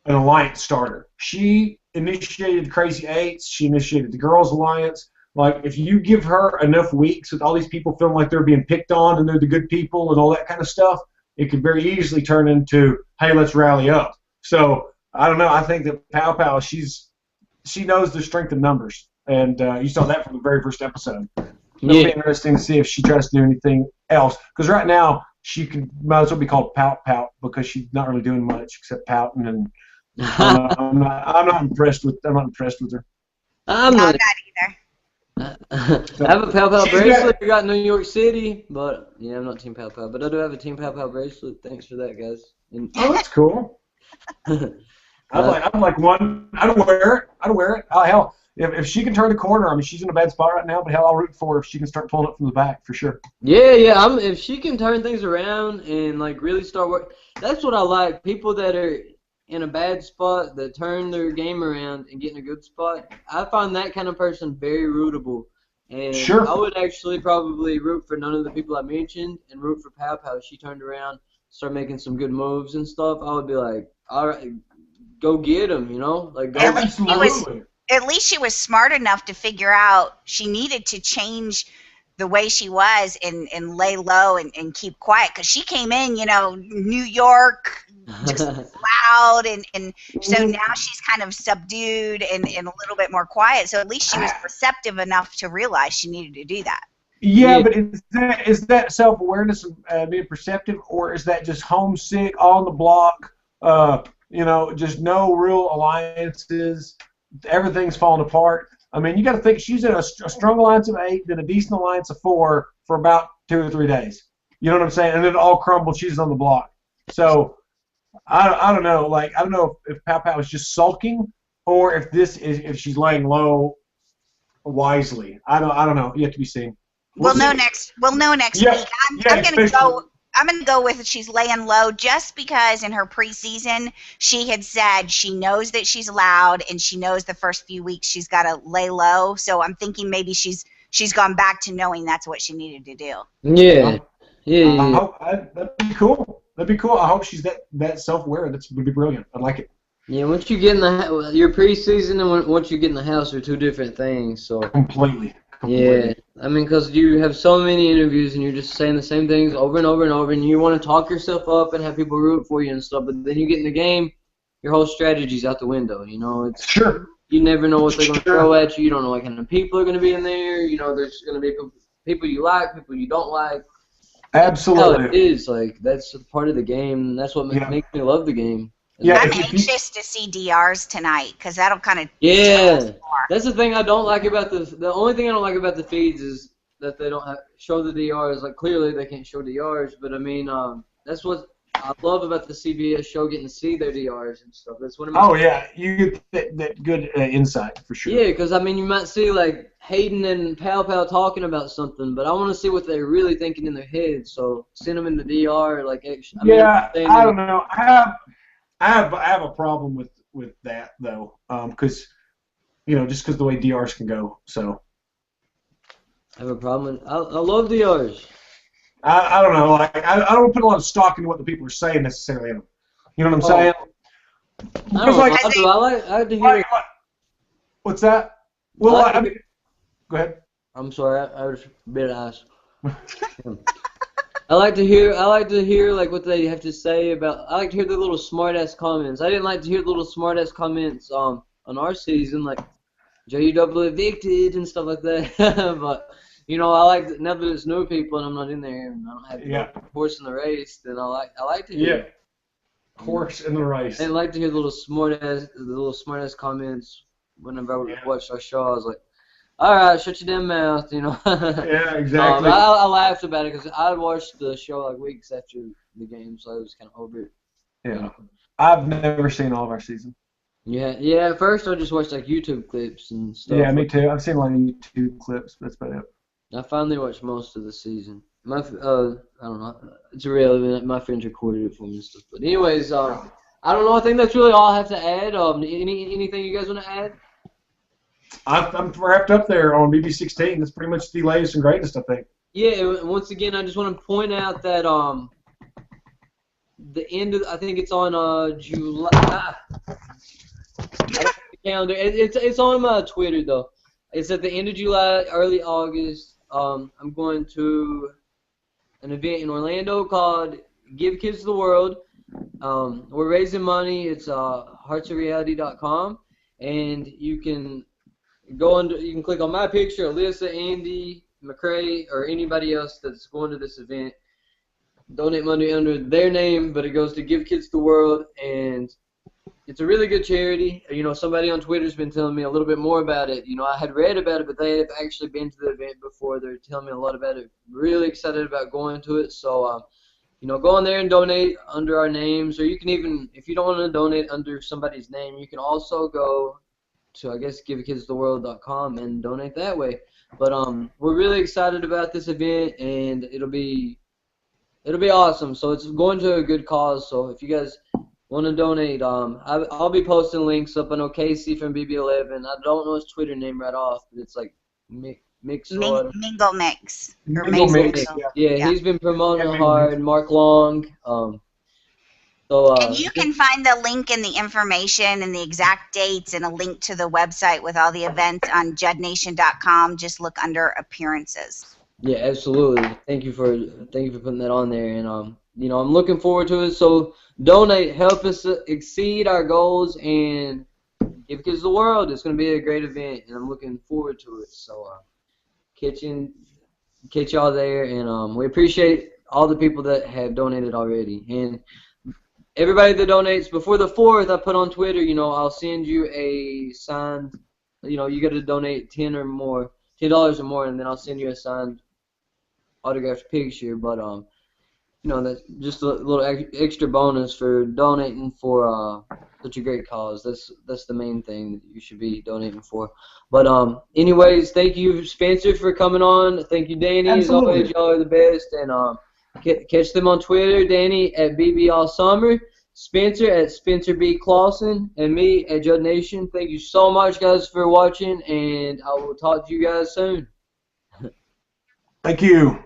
an alliance starter. She initiated Crazy Eights. She initiated the Girls Alliance. Like, if you give her enough weeks with all these people feeling like they're being picked on and they're the good people and all that kind of stuff, it could very easily turn into, hey, let's rally up. So, I don't know. I think that Pow-Pow, she knows the strength of numbers. And you saw that from the very first episode. It'll be interesting to see if she tries to do anything else. Because right now, she might as well be called Pout because she's not really doing much except pouting. And I'm not impressed with her. I'm No, not. not either. I have a Pow-Pow bracelet. I got New York City, but yeah, I'm not Team Pow-Pow. But I do have a Team Pow-Pow bracelet. Thanks for that, guys. And, Oh, that's cool. I'm like one. I don't wear it. Oh, hell, if she can turn the corner, I mean, she's in a bad spot right now. But hell, I'll root for her if she can start pulling it from the back for sure. yeah. If she can turn things around and like really start work, that's what I like. People that are in a bad spot that turn their game around and get in a good spot. I find that kind of person very rootable. And Sure. I would actually probably root for none of the people I mentioned and root for Pow-Pow. She turned around, started making some good moves and stuff. I would be like, all right, go get him, you know? Like, go. At least she was smart enough to figure out she needed to change the way she was and lay low and keep quiet, because she came in, New York, just loud, and so now she's kind of subdued and a little bit more quiet. So at least she was perceptive enough to realize she needed to do that. Yeah, but is that self-awareness of being perceptive, or is that just homesick, on the block, just no real alliances, everything's falling apart? I mean, you got to think she's in a strong alliance of 8, then a decent alliance of 4 for about 2 or 3 days. You know what I'm saying? And then it all crumbled. She's on the block. So I don't know. Like, I don't know if Pow-Pow is just sulking, or if she's laying low wisely. I don't know. Yet to be seen. We'll know next week. I'm gonna go with she's laying low, just because in her preseason she had said she knows that she's loud and she knows the first few weeks she's got to lay low. So I'm thinking maybe she's gone back to knowing that's what she needed to do. Yeah. That'd be cool. I hope she's that self-aware. That would be brilliant. I like it. Yeah, once you get in your preseason and once you get in the house are two different things. So completely. Yeah, I mean, because you have so many interviews and you're just saying the same things over and over and over, and you want to talk yourself up and have people root for you and stuff, but then you get in the game, your whole strategy's out the window, It's sure. You never know what they're going to throw at you. You don't know what kind of people are going to be in there. There's going to be people you like, people you don't like. Absolutely. That's how it is. Like, that's part of the game. That's what makes me love the game. Yeah, I'm anxious to see DRs tonight because that'll kind of Yeah, that's the thing I don't like about the only thing I don't like about the feeds is that they don't show the DRs. Like clearly they can't show DRs, but I mean that's what I love about the CBS show, getting to see their DRs and stuff. That's one of my Oh yeah, you get that good insight for sure. Yeah, because I mean you might see like Hayden and Pow-Pow talking about something, but I want to see what they're really thinking in their heads. So send them in the DR like extra. I don't know. I have a problem with that though, because just because the way DRs can go. So I have a problem. I love DRs. I don't know. Like I don't put a lot of stock into what the people are saying necessarily. You know what I'm saying? I don't know. I like to hear. What's that? Well, I mean, go ahead. I'm sorry. I was a bit ass. I like to hear like what they have to say about. I like to hear the little smart ass comments. I didn't like to hear the little smart ass comments on our season, like Joey double evicted and stuff like that. But I like now that it's new people and I'm not in there and I don't have the horse in the race. Then I like to hear. Yeah. Horse in the race. I like to hear the little smart ass comments whenever I would watch our show. I was like, all right, shut your damn mouth, Yeah, exactly. I laughed about it because I watched the show like weeks after the game, so I was kind of over it. Yeah. I've never seen all of our season. Yeah. At first, I just watched like YouTube clips and stuff. Yeah, me too. I've seen a lot of YouTube clips. That's about it. I finally watched most of the season. I don't know. It's irrelevant. My friends recorded it for me and stuff. But anyways, I don't know. I think that's really all I have to add. Anything you guys want to add? I'm wrapped up there on BB16. That's pretty much the latest and greatest, I think. Yeah. Once again, I just want to point out that the end of I think it's on July. I don't have the calendar. It's on my Twitter though. It's at the end of July, early August. I'm going to an event in Orlando called Give Kids to the World. We're raising money. It's heartsofreality.com, and you can you can click on my picture, Alyssa, Andy, McCrae, or anybody else that's going to this event. Donate money under their name, but it goes to Give Kids the World, and it's a really good charity. Somebody on Twitter's been telling me a little bit more about it. I had read about it, but they have actually been to the event before. They're telling me a lot about it. Really excited about going to it. So, go on there and donate under our names, or you can even, if you don't want to donate under somebody's name, you can also go to, I guess, givekidstheworld.com and donate that way. But we're really excited about this event, and it'll be awesome. So it's going to a good cause. So if you guys want to donate, I'll be posting links up. I know Casey from BB11. I don't know his Twitter name right off, but it's like Mix. Mingle Mix. Mingle Mix. Yeah, he's been promoting hard. Mark Long. And you can find the link and the information and the exact dates and a link to the website with all the events on juddnation.com. Just look under appearances. Yeah, absolutely. Thank you for putting that on there, and I'm looking forward to it. So donate, help us exceed our goals, and Give Kids the World. It's going to be a great event, and I'm looking forward to it. So catch y'all there, and we appreciate all the people that have donated already, and everybody that donates before the 4th. I put on Twitter, I'll send you a signed. You got to donate $10 or more, and then I'll send you a signed autographed picture. But that's just a little extra bonus for donating for such a great cause. That's the main thing that you should be donating for. But anyways, thank you, Spencer, for coming on. Thank you, Danny. Absolutely. As always, y'all are the best. And catch them on Twitter, Danny at BB All Summer, Spencer at Spencer B. Clawson, and me at Judd Nation. Thank you so much, guys, for watching, and I will talk to you guys soon. Thank you.